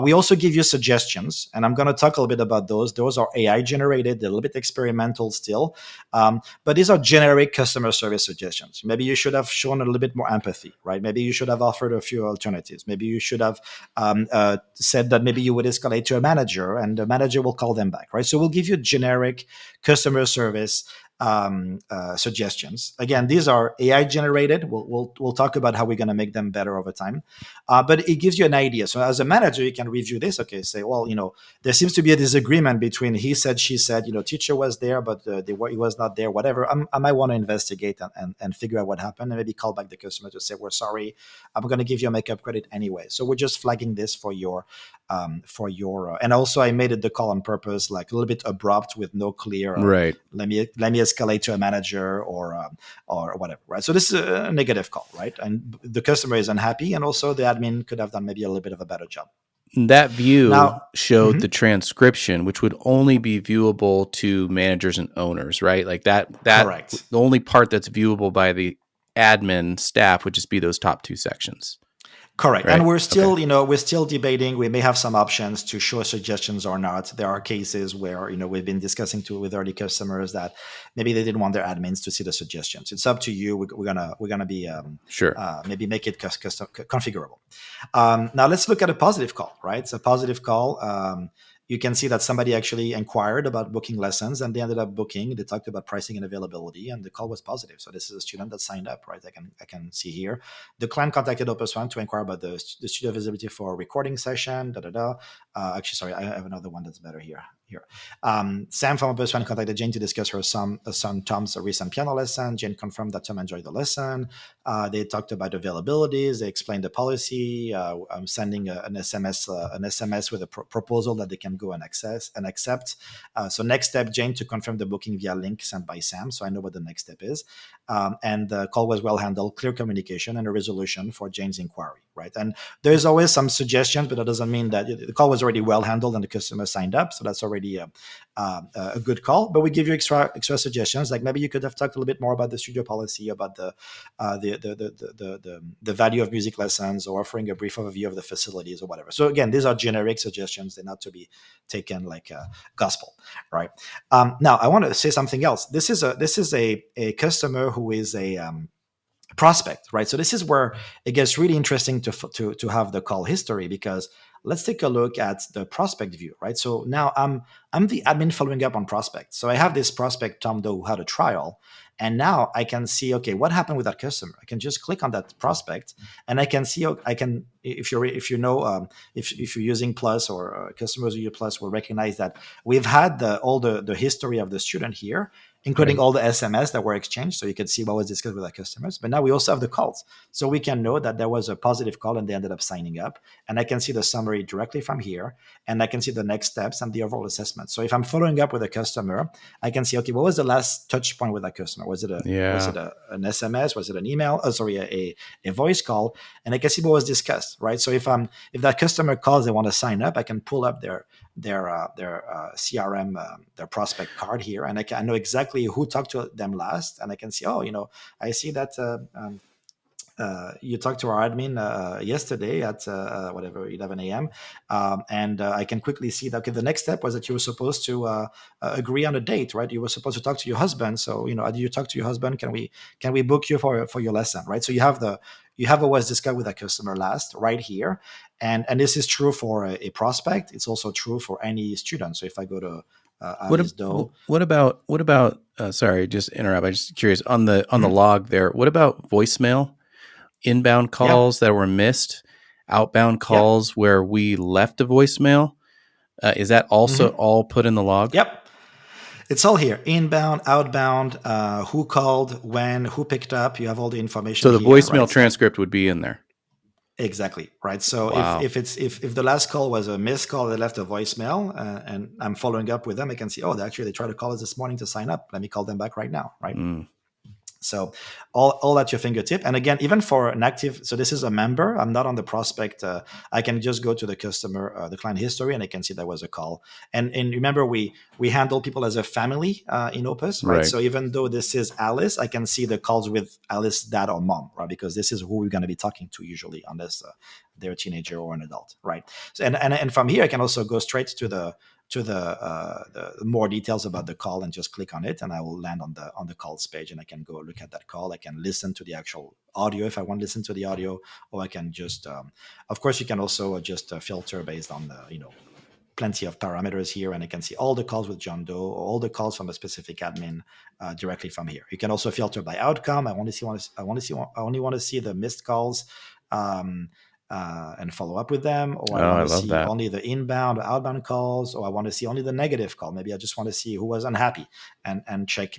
[SPEAKER 2] We also give you suggestions, and I'm going to talk a little bit about those. Those are AI generated, they're a little bit experimental still, but these are generic customer service suggestions. Maybe you should have shown a little bit more empathy, right? Maybe you should have offered a few alternatives. Maybe you should have said that maybe you would escalate to a manager, and the manager will call them back, right? So we'll give you generic customer service suggestions. Again, these are AI generated. We'll talk about how we're going to make them better over time, but it gives you an idea. So as a manager, you can review this. Okay, say, well, there seems to be a disagreement between he said, she said. Teacher was there, but he was not there. Whatever. I might want to investigate and figure out what happened, and maybe call back the customer to say, we're sorry. I'm going to give you a makeup credit anyway. So we're just flagging this for your and also I made it the call on purpose, like a little bit abrupt with no clear
[SPEAKER 1] Right.
[SPEAKER 2] let me escalate to a manager or whatever, right? So this is a negative call, right? And the customer is unhappy, and also the admin could have done maybe a little bit of a better job.
[SPEAKER 1] That view
[SPEAKER 2] Now,
[SPEAKER 1] showed
[SPEAKER 2] mhm,
[SPEAKER 1] the transcription, which would only be viewable to managers and owners, right? Like that
[SPEAKER 2] correct.
[SPEAKER 1] the only part that's viewable by the admin staff would just be those top two sections.
[SPEAKER 2] Correct. And
[SPEAKER 1] right?
[SPEAKER 2] we're
[SPEAKER 1] Okay,
[SPEAKER 2] still, we're still debating. We may have some options to show suggestions or not. There are cases where, we've been discussing with early customers that maybe they didn't want their admins to see the suggestions. It's up to you. We're gonna be
[SPEAKER 1] sure.
[SPEAKER 2] maybe make it custom configurable. Now let's look at a positive call, right? It's a positive call. You can see that somebody actually inquired about booking lessons and they ended up booking. They talked about pricing and availability, and the call was positive. So this is a student that signed up, right? I can see here. The client contacted Opus1 to inquire about the studio visibility for a recording session. Da da da. Actually, sorry, I have another one that's better here. Here, Sam from Opus1 contacted Jane to discuss her son Tom's recent piano lesson. Jane confirmed that Tom enjoyed the lesson. They talked about availabilities. They explained the policy. I'm sending an SMS with a proposal that they can go and access and accept. So next step, Jane to confirm the booking via link sent by Sam. So I know what the next step is. And the call was well handled, clear communication, and a resolution for Jane's inquiry. Right, and there's always some suggestions, but that doesn't mean that the call was already well handled and the customer signed up. So that's already a good call. But we give you extra suggestions, like maybe you could have talked a little bit more about the studio policy, about the value of music lessons, or offering a brief overview of the facilities or whatever. So again, these are generic suggestions; they're not to be taken like gospel, right? Now, I want to say something else. This is a customer who is a prospect, right? So this is where it gets really interesting to have the call history, because let's take a look at the prospect view, right? So now I'm the admin following up on prospect. So I have this prospect Tom Doe who had a trial, and now I can see, okay, what happened with that customer. I can just click on that prospect, and I can see, I can, if you're using Plus, or customers who use Plus will recognize that we've had all the history of the student here, including
[SPEAKER 1] Right.
[SPEAKER 2] all the SMS that were exchanged. So you could see what was discussed with our customers. But now we also have the calls. So we can know that there was a positive call and they ended up signing up. And I can see the summary directly from here. And I can see the next steps and the overall assessment. So if I'm following up with a customer, I can see, okay, what was the last touch point with that customer? Was it
[SPEAKER 1] Yeah.
[SPEAKER 2] an SMS? Was it an email? Oh, sorry, a voice call? And I can see what was discussed, right? So if that customer calls, they want to sign up, I can pull up their CRM, their prospect card here, and I know exactly who talked to them last, and I can see, oh, I see that you talked to our admin yesterday at whatever 11 a.m. And I can quickly see that, okay, the next step was that you were supposed to agree on a date, right? You were supposed to talk to your husband. So did you talk to your husband? Can we book you for your lesson, right? So you have what was discussed with a customer last right here, and this is true for a prospect. It's also true for any student. So if I go to
[SPEAKER 1] What
[SPEAKER 2] Alice Doe.
[SPEAKER 1] what about sorry, just interrupt. I'm just curious on the
[SPEAKER 2] Mhm.
[SPEAKER 1] log there. What about voicemail, inbound
[SPEAKER 2] Yeah,
[SPEAKER 1] calls that were missed, outbound
[SPEAKER 2] yeah.
[SPEAKER 1] calls where we left a voicemail? Is that also
[SPEAKER 2] Hmm.
[SPEAKER 1] all put in the log?
[SPEAKER 2] Yep. It's all here: inbound, outbound, who called, when, who picked up. You have all the information
[SPEAKER 1] So the
[SPEAKER 2] here,
[SPEAKER 1] voicemail
[SPEAKER 2] right? And
[SPEAKER 1] transcript would be in there.
[SPEAKER 2] exactly, right. So if
[SPEAKER 1] Wow.
[SPEAKER 2] if it's if the last call was a missed call, they left a voicemail, and I'm following up with them, I can see, oh, they tried to call us this morning to sign up. Let me call them back right now, right?
[SPEAKER 1] Mm.
[SPEAKER 2] So all at your fingertip. And again, even for an active, so this is a member. I'm not on the prospect. I can just go to the customer, the client history, and I can see there was a call. And remember, we handle people as a family in Opus, right?
[SPEAKER 1] Right.
[SPEAKER 2] So even though this is Alice, I can see the calls with Alice, dad or mom, right? Because this is who we're going to be talking to usually, unless they're a teenager or an adult, right? So, and from here, I can also go straight to the more details about the call and just click on it, and I will land on the calls page, and I can go look at that call. I can listen to the actual audio if I want to listen to the audio, or I can just of course you can also just filter based on the plenty of parameters here, and I can see all the calls with John Doe or all the calls from a specific admin directly from here. You can also filter by outcome. I only want to see the missed calls, um, and follow up with them, or I
[SPEAKER 1] Oh,
[SPEAKER 2] want
[SPEAKER 1] I
[SPEAKER 2] to
[SPEAKER 1] love
[SPEAKER 2] see
[SPEAKER 1] that.
[SPEAKER 2] only the inbound or outbound calls, or I want to see only the negative call. Maybe I just want to see who was unhappy, and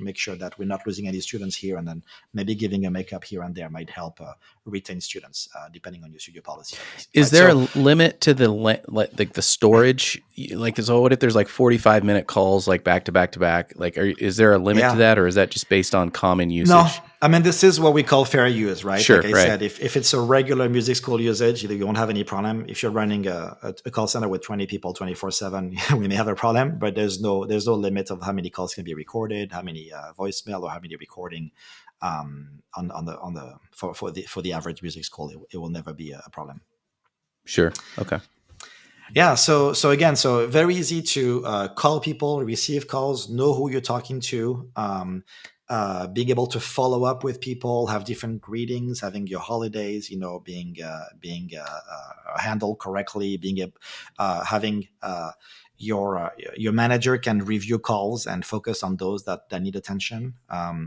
[SPEAKER 2] make sure that we're not losing any students here, and then maybe giving a makeup here and there might help retain students, depending on your studio policy, obviously,
[SPEAKER 1] Is
[SPEAKER 2] right?
[SPEAKER 1] there a
[SPEAKER 2] So
[SPEAKER 1] limit to like the storage? Like, so what if there's like 45-minute calls like back to back to back? Like, is there a limit to
[SPEAKER 2] yeah.
[SPEAKER 1] that, or is that just based on common
[SPEAKER 2] No,
[SPEAKER 1] usage?
[SPEAKER 2] I mean, this is what we call fair use, right? Like
[SPEAKER 1] Sure.
[SPEAKER 2] I
[SPEAKER 1] Right.
[SPEAKER 2] said, if it's a regular music school usage, you won't have any problem. If you're running a call center with 20 people 24/7, we may have a problem, but there's no limit of how many calls can be recorded, how many voicemail, or how many recording on the for the average music school. It will never be a problem.
[SPEAKER 1] Sure. Okay.
[SPEAKER 2] Yeah. So again, so very easy to call people, receive calls, know who you're talking to, being able to follow up with people, have different greetings, having your holidays, being handled correctly, having your manager can review calls and focus on those that need attention.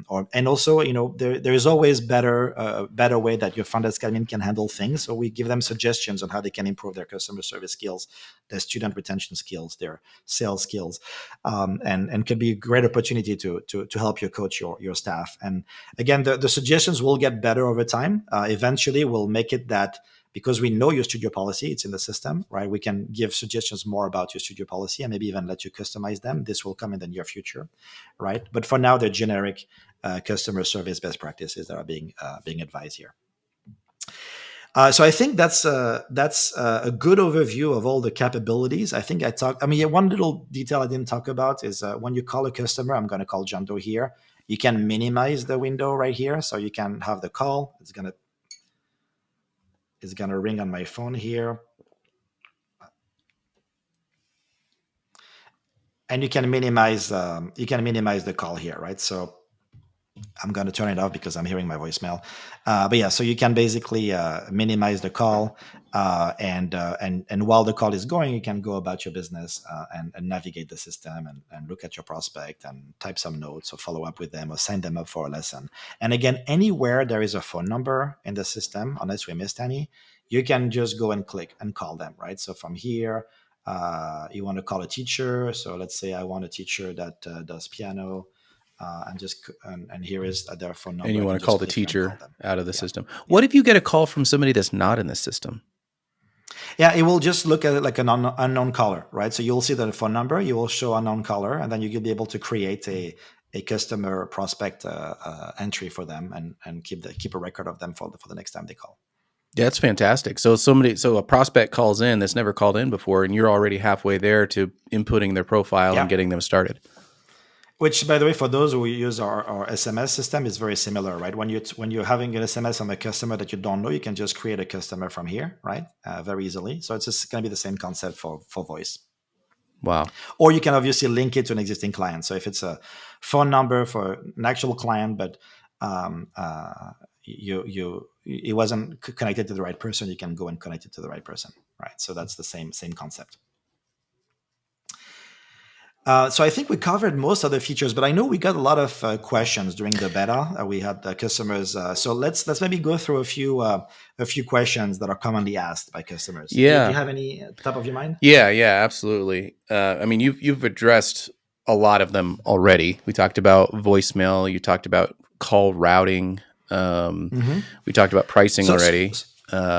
[SPEAKER 2] Or and also, there's always better way that your front desk admin can handle things. So we give them suggestions on how they can improve their customer service skills, their student retention skills, their sales skills, and could be a great opportunity to help you coach your staff. And again, the suggestions will get better over time. Eventually, we'll make it that because we know your studio policy, it's in the system, right? We can give suggestions more about your studio policy and maybe even let you customize them. This will come in the near future, right? But for now, they're generic customer service best practices that are being advised here. So I think that's a good overview of all the capabilities. I think I talked. I mean, yeah, one little detail I didn't talk about is when you call a customer. I'm going to call John Doe here. You can minimize the window right here, so you can have the call. It's gonna ring on my phone here, and you can minimize the call here, right? So I'm going to turn it off because I'm hearing my voicemail. But yeah, so you can basically minimize the call, and while the call is going, you can go about your business and navigate the system and look at your prospect and type some notes or follow up with them or sign them up for a lesson. And again, anywhere there is a phone number in the system, unless we missed any, you can just go and click and call them, right? So from here, you want to call a teacher. So let's say I want a teacher that does piano, and here is their phone
[SPEAKER 1] And
[SPEAKER 2] number.
[SPEAKER 1] you
[SPEAKER 2] I
[SPEAKER 1] want
[SPEAKER 2] can
[SPEAKER 1] to call
[SPEAKER 2] just
[SPEAKER 1] the
[SPEAKER 2] click here and call
[SPEAKER 1] teacher
[SPEAKER 2] them.
[SPEAKER 1] out of the
[SPEAKER 2] Yeah,
[SPEAKER 1] system.
[SPEAKER 2] yeah,
[SPEAKER 1] What if you get a call from somebody that's not in the system?
[SPEAKER 2] yeah. It will just look at it like an unknown caller, right? So you'll see the phone number, you will show unknown caller, and then you'll be able to create a customer prospect entry for them and keep a record of them for the next time they call.
[SPEAKER 1] Yeah, that's fantastic. So a prospect calls in that's never called in before, and you're already halfway there to inputting their profile and
[SPEAKER 2] Yeah.
[SPEAKER 1] getting them started.
[SPEAKER 2] Which, by the way, for those who use our SMS system, is very similar, right? When you're having an SMS on a customer that you don't know, you can just create a customer from here, right? Very easily. So it's just going to be the same concept for voice.
[SPEAKER 1] Wow.
[SPEAKER 2] Or you can obviously link it to an existing client. So if it's a phone number for an actual client, but um, uh, it wasn't connected to the right person, you can go and connect it to the right person, right? So that's the same concept. So I think we covered most of the features, but I know we got a lot of questions during the beta. We had customers, so let's maybe go through a few questions that are commonly asked by customers. Do you
[SPEAKER 1] Yeah.
[SPEAKER 2] have any top of your mind?
[SPEAKER 1] Yeah, absolutely. I mean, you've addressed a lot of them already. We talked about voicemail. You talked about call routing. Um,
[SPEAKER 2] Mm-hmm.
[SPEAKER 1] we talked about pricing
[SPEAKER 2] So, so
[SPEAKER 1] already.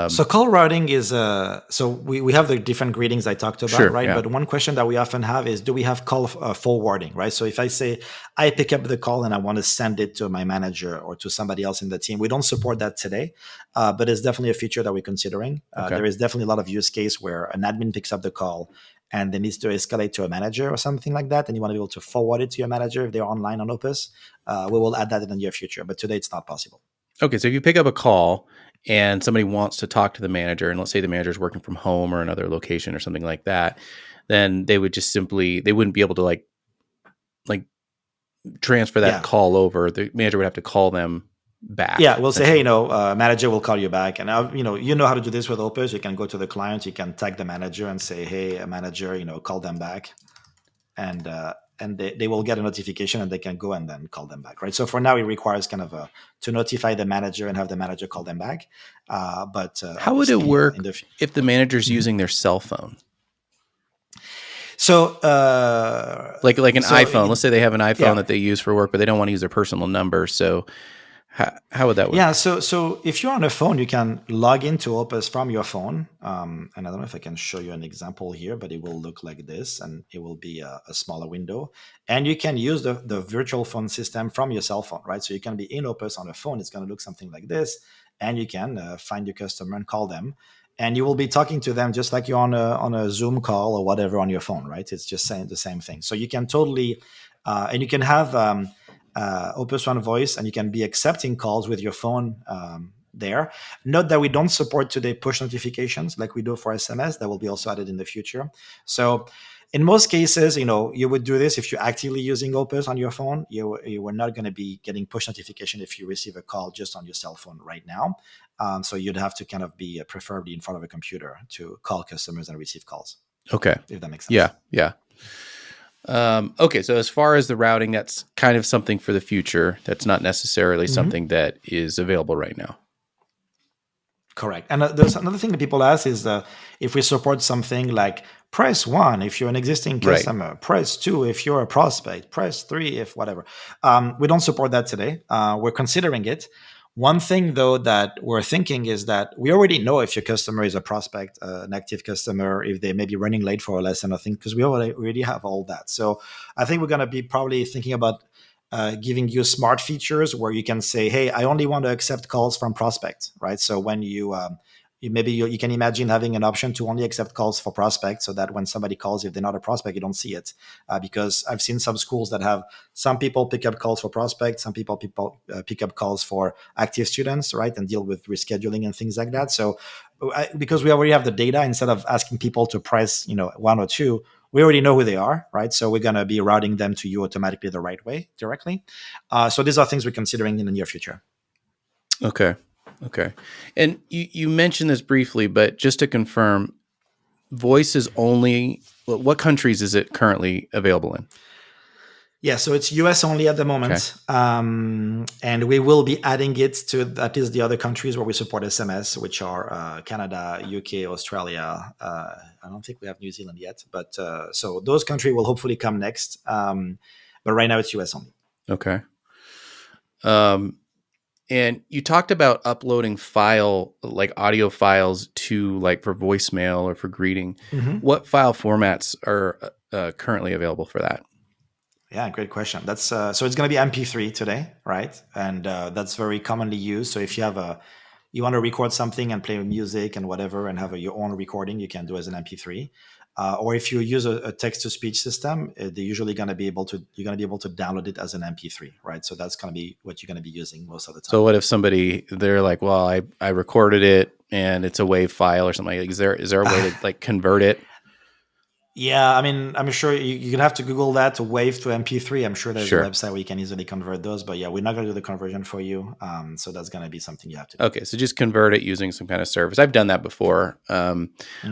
[SPEAKER 2] So call routing is so we have the different greetings I talked about,
[SPEAKER 1] Sure.
[SPEAKER 2] right?
[SPEAKER 1] Yeah.
[SPEAKER 2] But one question that we often have is, do we have call forwarding, right? So if I say I pick up the call and I want to send it to my manager or to somebody else in the team, we don't support that today, but it's definitely a feature that we're considering.
[SPEAKER 1] Okay.
[SPEAKER 2] There is definitely a lot of use case where an admin picks up the call and they needs to escalate to a manager or something like that, and you want to be able to forward it to your manager if they're online on Opus. We will add that in the near future, but today it's not possible.
[SPEAKER 1] Okay. So if you pick up a call and somebody wants to talk to the manager, and let's say the manager's working from home or another location or something like that, then they would just simply they wouldn't be able to like transfer that
[SPEAKER 2] Yeah.
[SPEAKER 1] call over. The manager would have to call them back
[SPEAKER 2] Yeah, we'll say, hey,
[SPEAKER 1] essentially.
[SPEAKER 2] manager will call you back, and you know how to do this with Opus. You can go to the client, you can tag the manager and say, hey, manager, call them back, and they will get a notification and they can go and then call them back, right? So for now, it requires kind of to notify the manager and have the manager call them back, but
[SPEAKER 1] How would it
[SPEAKER 2] obviously
[SPEAKER 1] work if the manager's
[SPEAKER 2] Mhm.
[SPEAKER 1] using their cell phone?
[SPEAKER 2] So
[SPEAKER 1] Like an
[SPEAKER 2] so
[SPEAKER 1] iPhone. Let's say they have an iPhone
[SPEAKER 2] yeah.
[SPEAKER 1] that they use for work, but they don't want to use their personal number. So how would that work?
[SPEAKER 2] Yeah, so if you're on a phone, you can log into Opus from your phone, and I don't know if I can show you an example here, but it will look like this, and it will be a smaller window, and you can use the virtual phone system from your cell phone, right? So you can be in Opus on a phone; it's going to look something like this, and you can find your customer and call them, and you will be talking to them just like you're on a Zoom call or whatever on your phone, right? It's just saying the same thing. So you can totally, and you can have. Opus1 Voice, and you can be accepting calls with your phone there. Note that we don't support today push notifications like we do for SMS. That will be also added in the future. So in most cases, you would do this if you're actively using Opus on your phone. You were not going to be getting push notification if you receive a call just on your cell phone right now. So you'd have to kind of be preferably in front of a computer to call customers and receive calls,
[SPEAKER 1] Okay.
[SPEAKER 2] if that makes
[SPEAKER 1] Yeah.
[SPEAKER 2] sense.
[SPEAKER 1] Yeah. Okay. So as far as the routing, that's kind of something for the future. That's not necessarily
[SPEAKER 2] Mhm.
[SPEAKER 1] something that is available right now.
[SPEAKER 2] Correct. And there's another thing that people ask is if we support something like press one if you're an existing
[SPEAKER 1] Right.
[SPEAKER 2] customer, press two if you're a prospect, press three if whatever. We don't support that today. We're considering it. One thing though that we're thinking is that we already know if your customer is a prospect, an active customer, if they may be running late for a lesson or thing, because we already have all that. So I think we're going to be probably thinking about giving you smart features where you can say, "Hey, I only want to accept calls from prospects." Right. So when you can imagine having an option to only accept calls for prospects, so that when somebody calls, if they're not a prospect, you don't see it. Because I've seen some schools that have some people pick up calls for prospects, some people pick up calls for active students, right, and deal with rescheduling and things like that. So because we already have the data, instead of asking people to press one or two, we already know who they are, right? So we're going to be routing them to you automatically the right way directly. So these are things we're considering in the near future.
[SPEAKER 1] Okay. Okay. And you mentioned this briefly, but just to confirm, voice is only, what countries is it currently available in?
[SPEAKER 2] Yeah, so it's US only at the
[SPEAKER 1] Okay.
[SPEAKER 2] moment. And we will be adding it to at least the other countries where we support SMS, which are Canada, UK, Australia. I don't think we have New Zealand yet, but so those countries will hopefully come next. But right now it's US only.
[SPEAKER 1] Okay. Um, and you talked about uploading like audio files to, like, for voicemail or for greeting.
[SPEAKER 2] Mhm.
[SPEAKER 1] What file formats are currently available for that?
[SPEAKER 2] Yeah, great question. That's so it's going to be MP3 today, right? And that's very commonly used. So if you want to record something and play music and whatever, and have your own recording, you can do as an MP3. Or if you use a text to speech system, they're usually going to be able to you're going to be able to download it as an MP3, right? So that's going to be what you're going to be using most of the
[SPEAKER 1] So
[SPEAKER 2] time.
[SPEAKER 1] what if they're like, well, I recorded it and it's a WAV file or something. Is there a way to, like, convert it?
[SPEAKER 2] Yeah, I mean, I'm sure you're gonna have to Google that to wave to MP3. I'm sure there's a
[SPEAKER 1] Sure.
[SPEAKER 2] website where you can easily convert those, but yeah, we're not gonna do the conversion for you. So that's gonna be something you have to do.
[SPEAKER 1] Okay, so just convert it using some kind of service. I've done that before,
[SPEAKER 2] Hmm.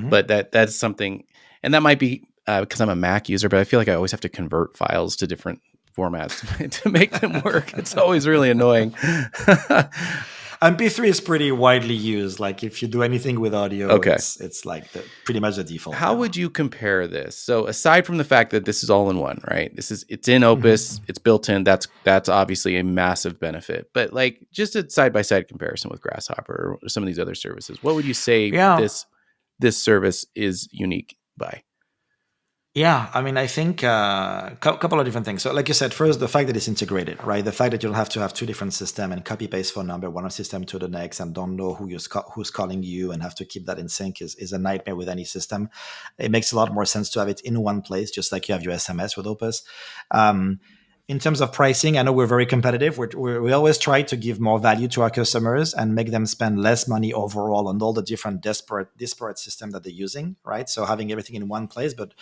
[SPEAKER 1] but that's something, and that might be because I'm a Mac user, but I feel like I always have to convert files to different formats to make them work. It's always really annoying.
[SPEAKER 2] MP3 is pretty widely used. Like if you do anything with audio,
[SPEAKER 1] Okay,
[SPEAKER 2] it's like pretty much the default
[SPEAKER 1] how
[SPEAKER 2] now.
[SPEAKER 1] would you compare this? So aside from the fact that this is all in one, right? It's in Opus,
[SPEAKER 2] Hmm.
[SPEAKER 1] it's built in. That's obviously a massive benefit. But, like, just a side by side comparison with Grasshopper or some of these other services, what would you say
[SPEAKER 2] Yeah,
[SPEAKER 1] this service is unique by?
[SPEAKER 2] yeah. I mean, I think a couple of different things. So, like you said, first the fact that it's integrated, right? The fact that you don't have to have two different systems and copy paste phone number one system to the next, and don't know who's calling you, and have to keep that in sync is a nightmare with any system. It makes a lot more sense to have it in one place, just like you have your SMS with Opus. Um, in terms of pricing, I know we're very competitive. We always try to give more value to our customers and make them spend less money overall on all the different disparate systems that they're using, right? So having everything in one place, but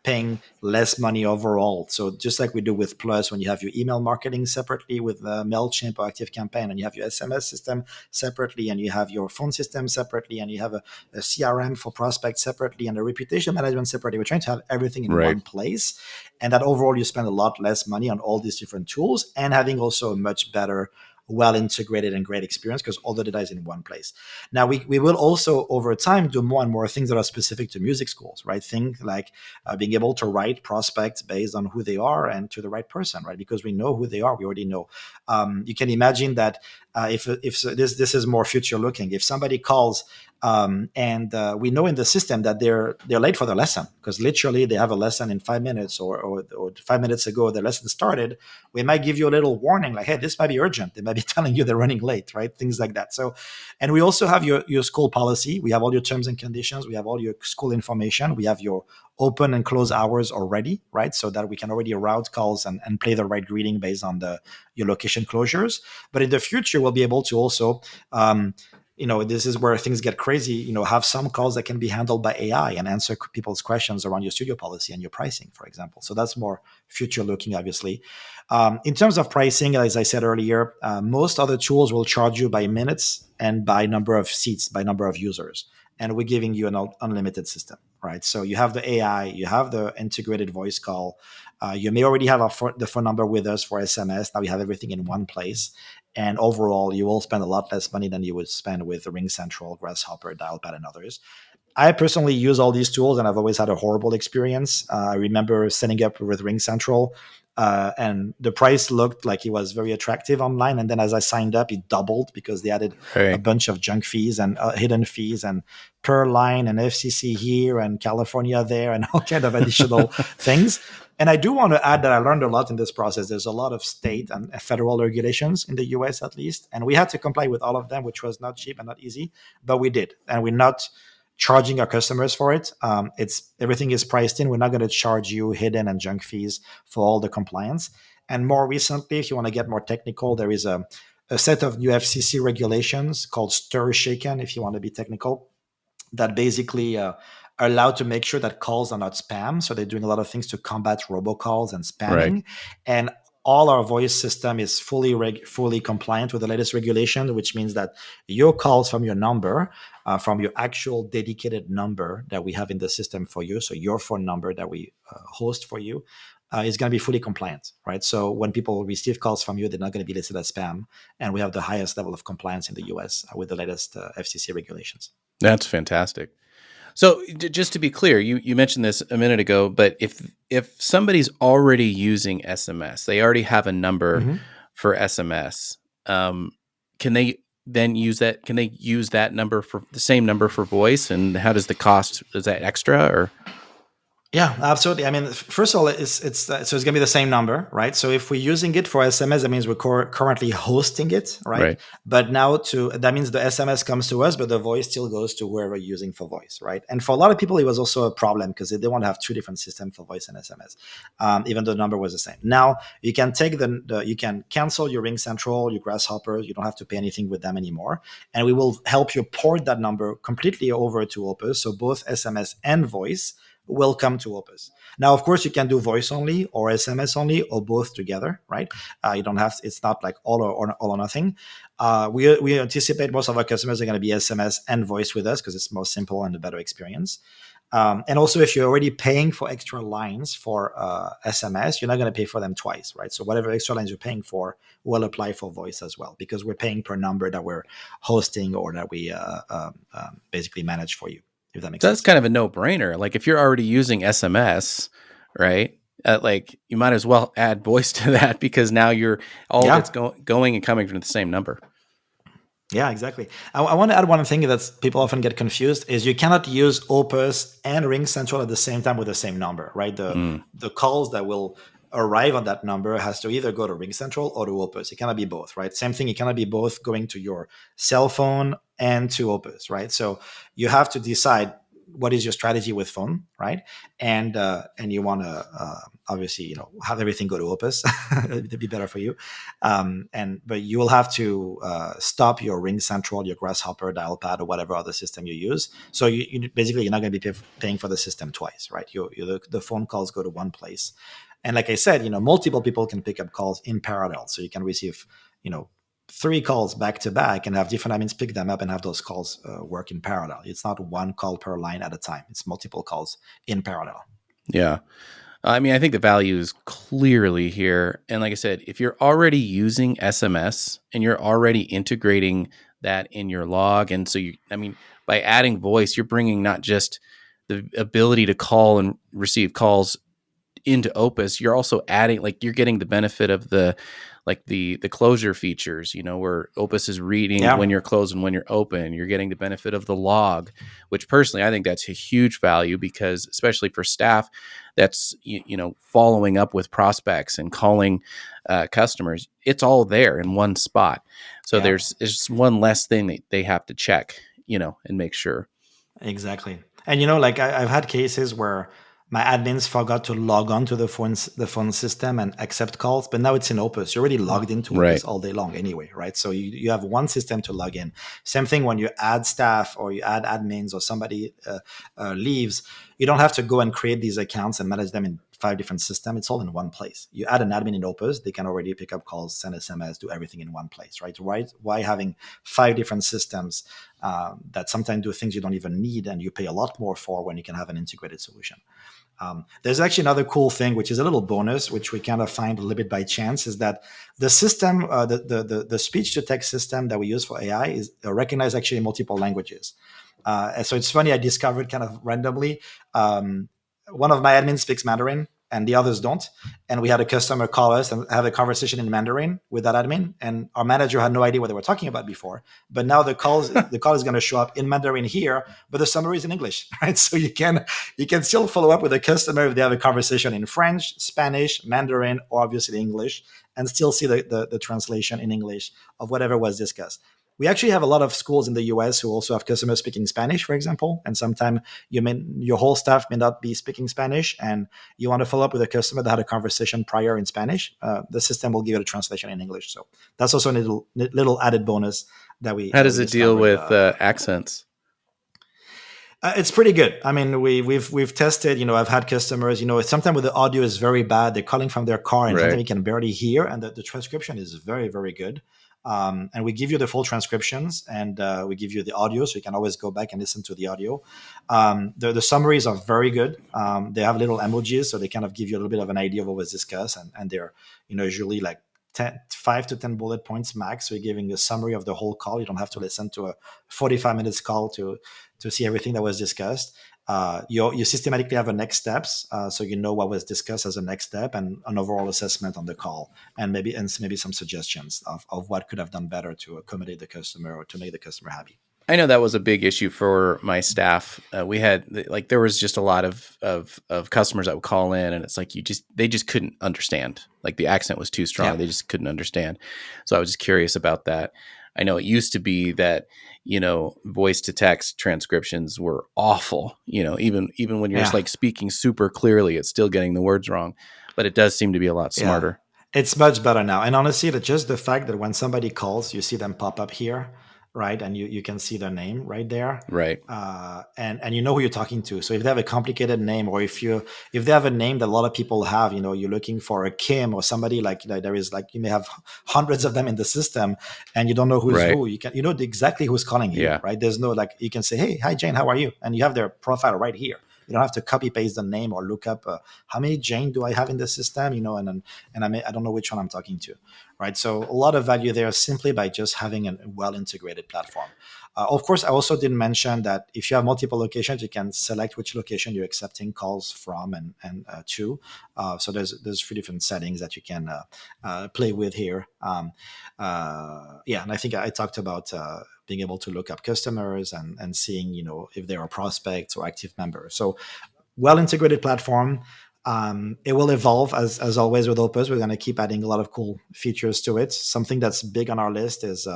[SPEAKER 2] paying less money overall. So just like we do with Plus, when you have your email marketing separately with MailChimp or ActiveCampaign, and you have your SMS system separately, and you have your phone system separately, and you have a CRM for prospects separately, and a reputation management separately. We're trying to have everything in
[SPEAKER 1] Right.
[SPEAKER 2] one place, and that overall you spend a lot less money on all these different tools, and having also a much better, well integrated and great experience because all the data is in one place. Now we will also over time do more and more things that are specific to music schools, right? Things like being able to write prospects based on who they are and to the right person, right? Because we know who they are, we already know. You can imagine that if this is more future looking, if somebody calls and we know in the system that they're late for their lesson because literally they have a lesson in 5 minutes, or 5 minutes ago the lesson started, we might give you a little warning like, hey, this might be urgent, they might be telling you they're running late, right? Things like that. So, and we also have your school policy. We have all your terms and conditions. We have all your school information. We have your open and close hours already, right? So that we can already route calls and play the right greeting based on the your location closures. But in the future, we'll be able to also this is where things get crazy. Have some calls that can be handled by AI and answer people's questions around your studio policy and your pricing, for example. So that's more future looking, obviously. In terms of pricing, as I said earlier, most other tools will charge you by minutes and by number of seats, by number of users. And we're giving you an unlimited system, right? So you have the AI, you have the integrated voice call. You may already have the phone number with us for SMS. Now we have everything in one place. And overall, you will spend a lot less money than you would spend with Ring Central, Grasshopper, Dialpad, and others. I personally use all these tools, and I've always had a horrible experience. I remember setting up with Ring Central, and the price looked like it was very attractive online. And then as I signed up, it doubled because they added a
[SPEAKER 1] Right.
[SPEAKER 2] bunch of junk fees and hidden fees and per line and FCC here and California there and all kind of additional things. And I do want to add that I learned a lot in this process. There's a lot of state and federal regulations in the US, at least, and we had to comply with all of them, which was not cheap and not easy, but we did. And we're not charging our customers for it. It's everything is priced in. We're not going to charge you hidden and junk fees for all the compliance. And more recently, if you want to get more technical, there is a set of new FCC regulations called Stir Shaken, if you want to be technical, that basically are allowed to make sure that calls are not spam. So they're doing a lot of things to combat robocalls and
[SPEAKER 1] Right.
[SPEAKER 2] spamming. And all our voice system is fully compliant with the latest regulation, which means that your calls from your number, from your actual dedicated number that we have in the system for you, so your phone number that we host for you, is going to be fully compliant, right? So when people receive calls from you, they're not going to be listed as spam, and we have the highest level of compliance in the U.S. With the latest FCC regulations.
[SPEAKER 1] That's fantastic. So just to be clear, you mentioned this a minute ago, but if somebody's already using SMS, they already have a number
[SPEAKER 2] Mhm.
[SPEAKER 1] for SMS. Can they then use that? Can they use that number for the same number for voice? And how does the cost? Is that extra or
[SPEAKER 2] Yeah, absolutely. I mean, first of all, so it's gonna be the same number, right? So if we're using it for SMS, that means we're currently hosting it, right?
[SPEAKER 1] right?
[SPEAKER 2] But now that means the SMS comes to us, but the voice still goes to whoever you're using for voice, right? And for a lot of people, it was also a problem because they want to have two different systems for voice and SMS, even though the number was the same. Now you can take you can cancel your Ring Central, your Grasshopper. You don't have to pay anything with them anymore, and we will help you port that number completely over to Opus, so both SMS and voice will come to Opus. Now, of course, you can do voice only or SMS only or both together, right? You don't have. It's not like all or nothing. We anticipate most of our customers are going to be SMS and voice with us because it's more simple and a better experience. And also, if you're already paying for extra lines for SMS, you're not going to pay for them twice, right? So whatever extra lines you're paying for will apply for voice as well because we're paying per number that we're hosting or that we basically manage for you. If that makes
[SPEAKER 1] So that's
[SPEAKER 2] sense.
[SPEAKER 1] kind of a no brainer. Like if you're already using SMS, right? Like you might as well add voice to that because now you're all of it's
[SPEAKER 2] Yeah.
[SPEAKER 1] going and coming from the same number.
[SPEAKER 2] Yeah, exactly. I want to add one thing that people often get confused is you cannot use Opus and Ring Central at the same time with the same number, right?
[SPEAKER 1] Mm.
[SPEAKER 2] The calls that will arrive on that number has to either go to Ring Central or to Opus. It cannot be both, right? Same thing. It cannot be both going to your cell phone and to Opus, right? So you have to decide what is your strategy with phone, right? And you want to obviously have everything go to Opus. It'd be better for you. But you will have to stop your Ring Central, your Grasshopper, Dialpad, or whatever other system you use. So basically you're not going to be paying for the system twice, right? The phone calls go to one place, and like I said, multiple people can pick up calls in parallel, so you can receive, three calls back to back and have different admins pick them up and have those calls work in parallel. It's not one call per line at a time; it's multiple calls in parallel.
[SPEAKER 1] Yeah. I mean, I think the value is clearly here. And like I said, if you're already using SMS and you're already integrating that in your log, and so I mean, by adding voice, you're bringing not just the ability to call and receive calls into Opus, you're also adding, like, you're getting the benefit of the, like, the closure features, where Opus is reading when
[SPEAKER 2] Yeah,
[SPEAKER 1] you're closed and when you're open. You're getting the benefit of the log, which personally I think that's a huge value, because especially for staff that's following up with prospects and calling customers, it's all there in one spot. So
[SPEAKER 2] yeah.
[SPEAKER 1] there's one less thing that they have to check, and make sure.
[SPEAKER 2] Exactly. And like I've had cases where my admins forgot to log on to the phone system and accept calls, but now it's in Opus. You're already logged into
[SPEAKER 1] Right.
[SPEAKER 2] Opus all day long anyway, right? So you have one system to log in. Same thing when you add staff or you add admins or somebody leaves, you don't have to go and create these accounts and manage them in five different systems. It's all in one place. You add an admin in Opus, they can already pick up calls, send SMS, do everything in one place, right? Why having five different systems that sometimes do things you don't even need and you pay a lot more for when you can have an integrated solution? There's actually another cool thing, which is a little bonus, which we kind of find a little bit by chance, is that the system, the speech to text system that we use for AI is recognized actually in multiple languages. And so it's funny, I discovered kind of randomly. One of my admins speaks Mandarin and the others don't. And we had a customer call us and have a conversation in Mandarin with that admin. And our manager had no idea what they were talking about before. But now the call is going to show up in Mandarin here, but the summary is in English, right? So you can still follow up with a customer if they have a conversation in French, Spanish, Mandarin, or obviously English, and still see the translation in English of whatever was discussed. We actually have a lot of schools in the US who also have customers speaking Spanish, for example. And sometimes your whole staff may not be speaking Spanish, and you want to follow up with a customer that had a conversation prior in Spanish. The system will give you a translation in English. So that's also a little added bonus that we
[SPEAKER 1] How
[SPEAKER 2] that
[SPEAKER 1] does
[SPEAKER 2] we
[SPEAKER 1] it deal
[SPEAKER 2] discovered.
[SPEAKER 1] with accents?
[SPEAKER 2] It's pretty good. I mean, we've tested. I've had customers. Sometimes with the audio is very bad. They're calling from their car, and sometimes
[SPEAKER 1] Right.
[SPEAKER 2] you can barely hear. And the transcription is very, very good. And we give you the full transcriptions, and we give you the audio, so you can always go back and listen to the audio. The summaries are very good. They have little emojis, so they kind of give you a little bit of an idea of what was discussed, and they're usually like 5 to 10 bullet points max. So you're giving a summary of the whole call. You don't have to listen to a 45 minutes call to see everything that was discussed. You systematically have a next steps, so you know what was discussed as a next step and an overall assessment on the call, and maybe some suggestions of what could have done better to accommodate the customer or to make the customer happy.
[SPEAKER 1] I know that was a big issue for my staff. We had, like, there was just a lot of customers that would call in, and it's like they just couldn't understand. Like, the accent was too strong;
[SPEAKER 2] Yeah,
[SPEAKER 1] they just couldn't understand. So I was just curious about that. I know it used to be that voice to text transcriptions were awful. Even when you're just
[SPEAKER 2] yeah,
[SPEAKER 1] like speaking super clearly, it's still getting the words wrong. But it does seem to be a lot
[SPEAKER 2] yeah.
[SPEAKER 1] smarter.
[SPEAKER 2] It's much better now. And honestly, just the fact that when somebody calls, you see them pop up here, right? And you can see their name right there.
[SPEAKER 1] Right.
[SPEAKER 2] And you know who you're talking to. So if they have a complicated name, or if they have a name that a lot of people have, you're looking for a Kim or somebody like there is, like, you may have hundreds of them in the system, and you don't know who's
[SPEAKER 1] Right.
[SPEAKER 2] who. You know exactly who's calling you,
[SPEAKER 1] Yeah.
[SPEAKER 2] right? There's no, like, you can say, hey, hi Jane, how are you? And you have their profile right here. You don't have to copy paste the name or look up how many Jane do I have in the system, and I don't know which one I'm talking to, right? So a lot of value there simply by just having a well integrated platform. Of course, I also didn't mention that if you have multiple locations, you can select which location you're accepting calls from and to. So there's three different settings that you can play with here. Yeah, and I think I talked about being able to look up customers and seeing if there are prospects or active members. So well integrated platform. It will evolve as always with Opus. We're going to keep adding a lot of cool features to it. Something that's big on our list is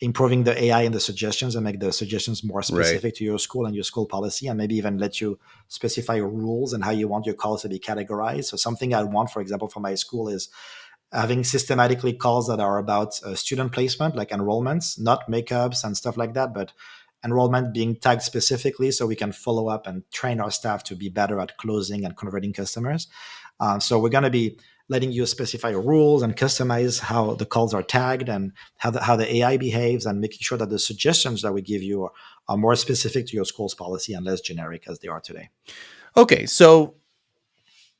[SPEAKER 2] improving the AI and the suggestions and make the suggestions more
[SPEAKER 1] Right.
[SPEAKER 2] specific to your school and your school policy, and maybe even let you specify your rules and how you want your calls to be categorized. So something I want, for example, for my school is having systematically calls that are about student placement, like enrollments, not makeups and stuff like that, but enrollment being tagged specifically so we can follow up and train our staff to be better at closing and converting customers. So we're going to be letting you specify rules and customize how the calls are tagged and how the AI behaves, and making sure that the suggestions that we give you are more specific to your school's policy and less generic as they are today.
[SPEAKER 1] Okay. So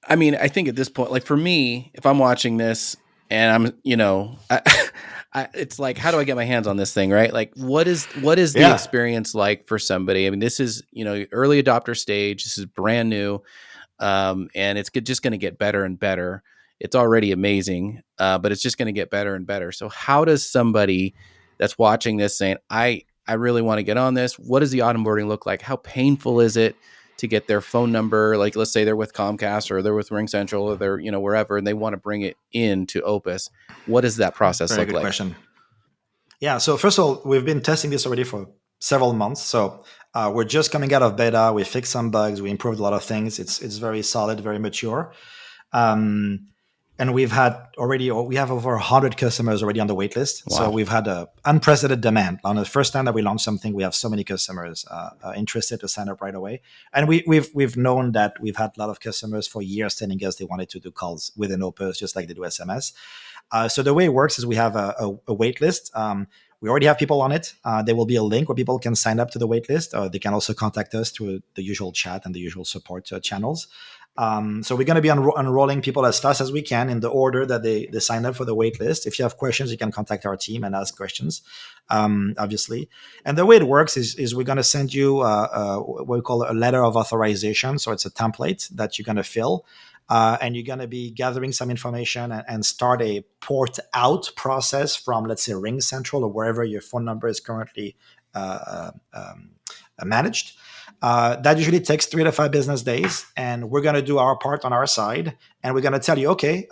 [SPEAKER 1] I mean, I think at this point, like, for me, if I'm watching this and I'm, it's like, how do I get my hands on this thing, right? Like, what is the
[SPEAKER 2] Yeah.
[SPEAKER 1] experience like for somebody? I mean, this is, early adopter stage. This is brand new. and it's just going to get better and better. It's already amazing, but it's just going to get better and better. So how does somebody that's watching this saying, I really want to get on this? What does the onboarding look like? How painful is it to get their phone number? Like, let's say they're with Comcast or they're with Ring Central or they're, wherever, and they want to bring it into Opus. What does that process
[SPEAKER 2] Very
[SPEAKER 1] look
[SPEAKER 2] good
[SPEAKER 1] like?
[SPEAKER 2] question. Yeah. So first of all, we've been testing this already for several months. So we're just coming out of beta. We fixed some bugs. We improved a lot of things. It's very solid, very mature. Um, and we have over 100 customers already on the wait list. So
[SPEAKER 1] Wow.
[SPEAKER 2] we've had a unprecedented demand. On the first time that we launched something, we have so many customers interested to sign up right away. And we've known that we've had a lot of customers for years telling us they wanted to do calls within Opus, just like they do SMS. So the way it works is we have a wait list. We already have people on it. There will be a link where people can sign up to the wait list. They can also contact us through the usual chat and the usual support channels. So we're going to be unrolling people as fast as we can in the order that they sign up for the wait list. If you have questions, you can contact our team and ask questions, obviously. And the way it works is we're going to send you what we call a letter of authorization. So it's a template that you're going to fill. And you're going to be gathering some information and start a port out process from, let's say, Ring Central or wherever your phone number is currently managed. That usually takes 3 to 5 business days, and we're going to do our part on our side, and we're going to tell you, okay,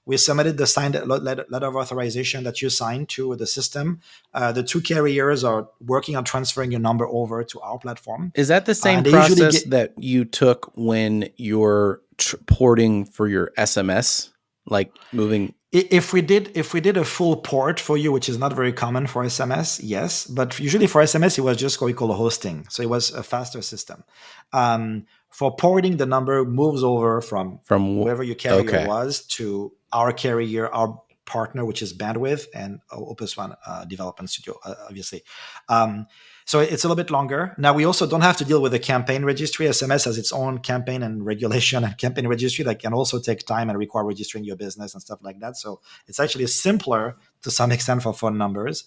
[SPEAKER 2] we submitted the signed letter of authorization that you signed to the system. The two carriers are working on transferring your number over to our platform,
[SPEAKER 1] Is that the same
[SPEAKER 2] and they usually
[SPEAKER 1] process
[SPEAKER 2] get.
[SPEAKER 1] that you took when you're porting for your SMS, like moving?
[SPEAKER 2] If we did a full port for you, which is not very common for SMS, yes, but usually for SMS it was just what we call a hosting, so it was a faster system. For porting, the number moves over from
[SPEAKER 1] From
[SPEAKER 2] wherever your carrier
[SPEAKER 1] okay.
[SPEAKER 2] was to our carrier, our partner, which is Bandwidth and Opus1 Development Studio, obviously. Um, so it's a little bit longer. Now we also don't have to deal with the campaign registry. SMS has its own campaign and regulation and campaign registry that can also take time and require registering your business and stuff like that. So it's actually simpler to some extent for phone numbers.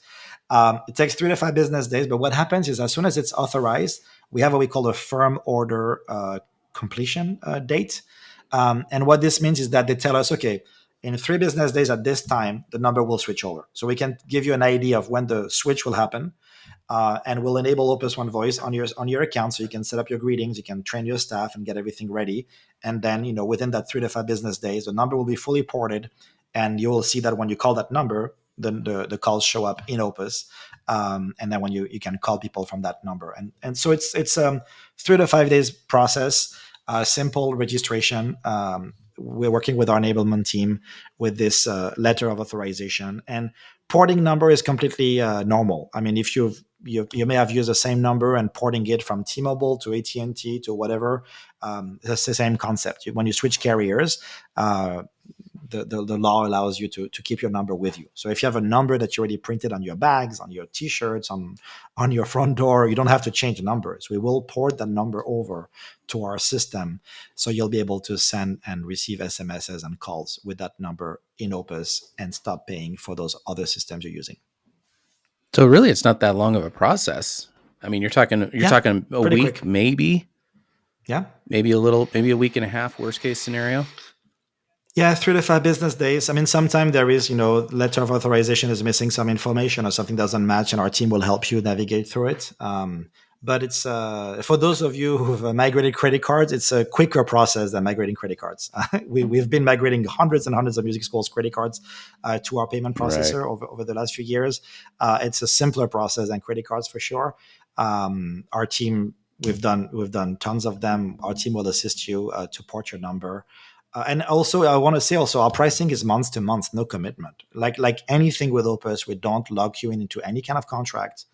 [SPEAKER 2] It takes 3 to 5 business days, but what happens is as soon as it's authorized, we have what we call a firm order completion date. And what this means is that they tell us, okay, in 3 business days at this time, the number will switch over. So we can give you an idea of when the switch will happen. And we'll enable Opus1 Voice on your account, so you can set up your greetings, you can train your staff, and get everything ready. And then, within that 3 to 5 business days, the number will be fully ported, and you will see that when you call that number, the calls show up in Opus, and then when you can call people from that number, and so it's 3 to 5 days process, simple registration. We're working with our enablement team with this letter of authorization, and porting number is completely normal. I mean, if you may have used the same number and porting it from T-Mobile to AT&T to whatever, that's the same concept. When you switch carriers, the law allows you to keep your number with you. So if you have a number that you already printed on your bags, on your T-shirts, on your front door, you don't have to change the numbers. We will port that number over to our system, so you'll be able to send and receive SMSs and calls with that number in Opus and stop paying for those other systems you're using.
[SPEAKER 1] So really, it's not that long of a process. I mean, you're
[SPEAKER 2] Yeah,
[SPEAKER 1] talking a
[SPEAKER 2] pretty
[SPEAKER 1] week,
[SPEAKER 2] quick.
[SPEAKER 1] maybe
[SPEAKER 2] Yeah.
[SPEAKER 1] maybe a week and a half, worst case scenario.
[SPEAKER 2] Yeah, 3 to 5 business days. I mean, sometimes there is, letter of authorization is missing some information or something doesn't match, and our team will help you navigate through it. But it's for those of you who've migrated credit cards, it's a quicker process than migrating credit cards. We've been migrating hundreds and hundreds of music schools credit cards to our payment
[SPEAKER 1] Right.
[SPEAKER 2] processor over the last few years. It's a simpler process than credit cards for sure. Our team, we've done tons of them. Our team will assist you to port your number. And also, I want to say also, our pricing is month to month, no commitment. Like anything with Opus, we don't lock you into any kind of contract.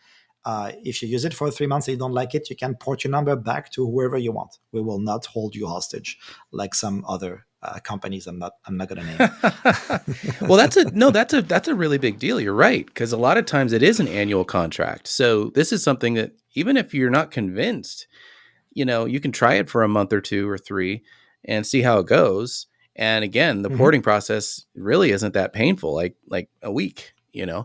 [SPEAKER 2] If you use it for 3 months and you don't like it, you can port your number back to whoever you want. We will not hold you hostage like some other companies. I'm not going to name.
[SPEAKER 1] Well, that's a really big deal. You're right, because a lot of times it is an annual contract. So this is something that even if you're not convinced, you can try it for a month or two or three and see how it goes. And again, the
[SPEAKER 2] Hmm.
[SPEAKER 1] porting process really isn't that painful, like a week,
[SPEAKER 2] Yeah.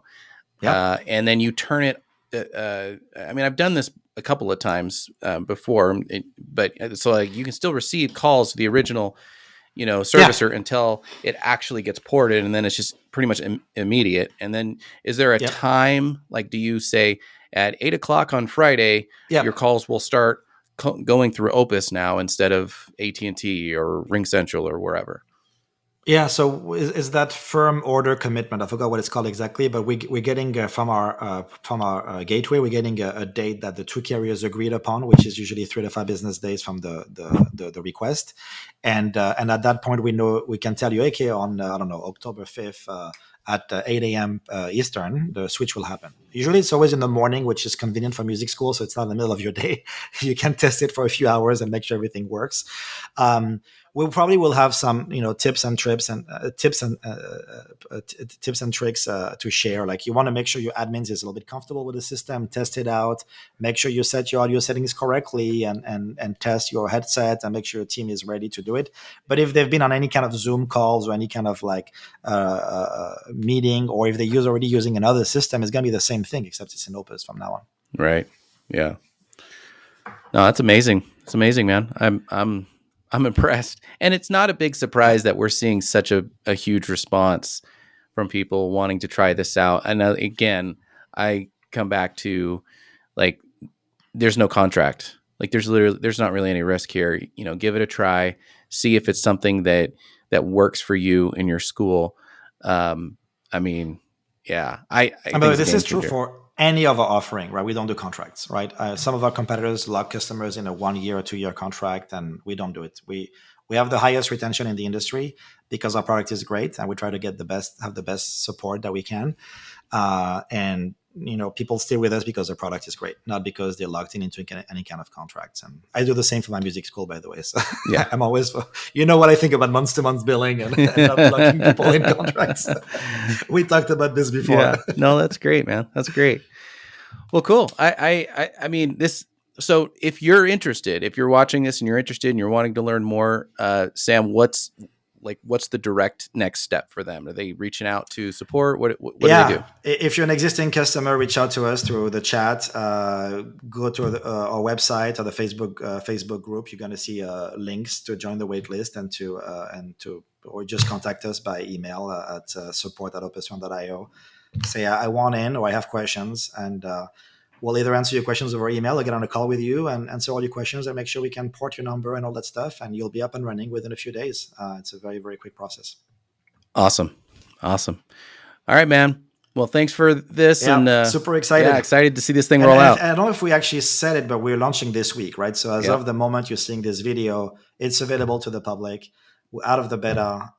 [SPEAKER 1] and then you turn it. I mean, I've done this a couple of times before, but so like, you can still receive calls to the original,
[SPEAKER 2] Yeah,
[SPEAKER 1] servicer until it actually gets ported, and then it's just pretty much immediate. And then, is there a
[SPEAKER 2] yeah,
[SPEAKER 1] time, like, do you say at 8 o'clock on Friday
[SPEAKER 2] yeah.
[SPEAKER 1] your calls will start going through Opus now instead of AT&T or Ring Central or wherever?
[SPEAKER 2] Yeah, so is that firm order commitment? I forgot what it's called exactly, but we're getting from our gateway, we're getting a date that the two carriers agreed upon, which is usually 3 to 5 business days from the request, and at that point we know we can tell you, okay, on I don't know, October 5th at 8 a.m. Eastern, the switch will happen. Usually it's always in the morning, which is convenient for music school, so it's not in the middle of your day. You can test it for a few hours and make sure everything works. Um, we probably will have some tips and trips and tips and tricks to share. Like, you want to make sure your admins is a little bit comfortable with the system, test it out, make sure you set your audio settings correctly, and test your headset and make sure your team is ready to do it. But if they've been on any kind of Zoom calls or any kind of like meeting, or if they're already using another system, it's going to be the same thing, except it's in Opus from now on.
[SPEAKER 1] Right. Yeah. No, that's amazing. It's amazing, man. I'm impressed. And it's not a big
[SPEAKER 2] Yeah.
[SPEAKER 1] surprise that we're seeing such a huge response from people wanting to try this out. And again, I come back to, like, there's no contract. Like, there's not really any risk here. Give it a try, see if it's something that works for you in your school. Um, I mean, yeah, I
[SPEAKER 2] And by the
[SPEAKER 1] think
[SPEAKER 2] way,
[SPEAKER 1] it's a
[SPEAKER 2] this
[SPEAKER 1] game
[SPEAKER 2] is true
[SPEAKER 1] changer.
[SPEAKER 2] for any of our offering, right? We don't do contracts, right? Some of our competitors lock customers in a 1 year or 2 year contract, and we don't do it. We have the highest retention in the industry because our product is great, and we try to have the best support that we can. And people stay with us because the product is great, not because they're locked in into any kind of contracts. And I do the same for my music school, by the way. So
[SPEAKER 1] Yeah.
[SPEAKER 2] I'm always, what I think about month to month billing, and not locking people in contracts. We talked about this before.
[SPEAKER 1] Yeah. No, that's great, man. That's great. Well, cool. I mean, this. So, if you're interested, if you're watching this and you're interested and you're wanting to learn more, Sam, what's the direct next step for them? Are they reaching out to support? What do they
[SPEAKER 2] Yeah,
[SPEAKER 1] do?
[SPEAKER 2] if you're an existing customer, reach out to us through the chat. Go to our website or the Facebook group. You're going to see links to join the waitlist and to or just contact us by email at support@opus1.io. Say I want in, or I have questions, and we'll either answer your questions over email or get on a call with you and answer all your questions and make sure we can port your number and all that stuff, and you'll be up and running within a few days. It's a very, very quick process.
[SPEAKER 1] Awesome. Awesome. All right, man. Well, thanks for this, and
[SPEAKER 2] Yeah, super
[SPEAKER 1] yeah,
[SPEAKER 2] excited.
[SPEAKER 1] excited to see this thing
[SPEAKER 2] And,
[SPEAKER 1] roll
[SPEAKER 2] and
[SPEAKER 1] out.
[SPEAKER 2] I don't know if we actually said it, but we're launching this week, right? So as
[SPEAKER 1] Yep.
[SPEAKER 2] of the moment you're seeing this video, it's available to the public. We're out of the beta.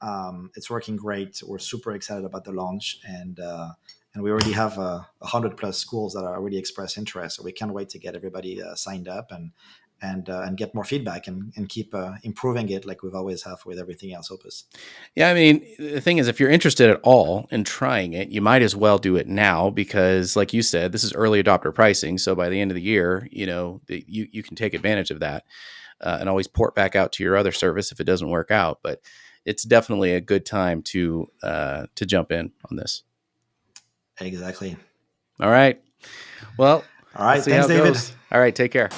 [SPEAKER 2] It's working great. We're super excited about the launch, and we already have 100+ schools that are already expressed interest. So we can't wait to get everybody signed up and get more feedback and keep improving it like we've always have with everything else Opus.
[SPEAKER 1] Yeah, I mean, the thing is, if you're interested at all in trying it, you might as well do it now because, like you said, this is early adopter pricing. So by the end of the year, you can take advantage of that, and always port back out to your other service if it doesn't work out. But it's definitely a good time to jump in on this.
[SPEAKER 2] Exactly.
[SPEAKER 1] All right. Well,
[SPEAKER 2] All
[SPEAKER 1] we'll
[SPEAKER 2] right.
[SPEAKER 1] see how
[SPEAKER 2] Thanks,
[SPEAKER 1] it
[SPEAKER 2] David.
[SPEAKER 1] goes. All right. Take care.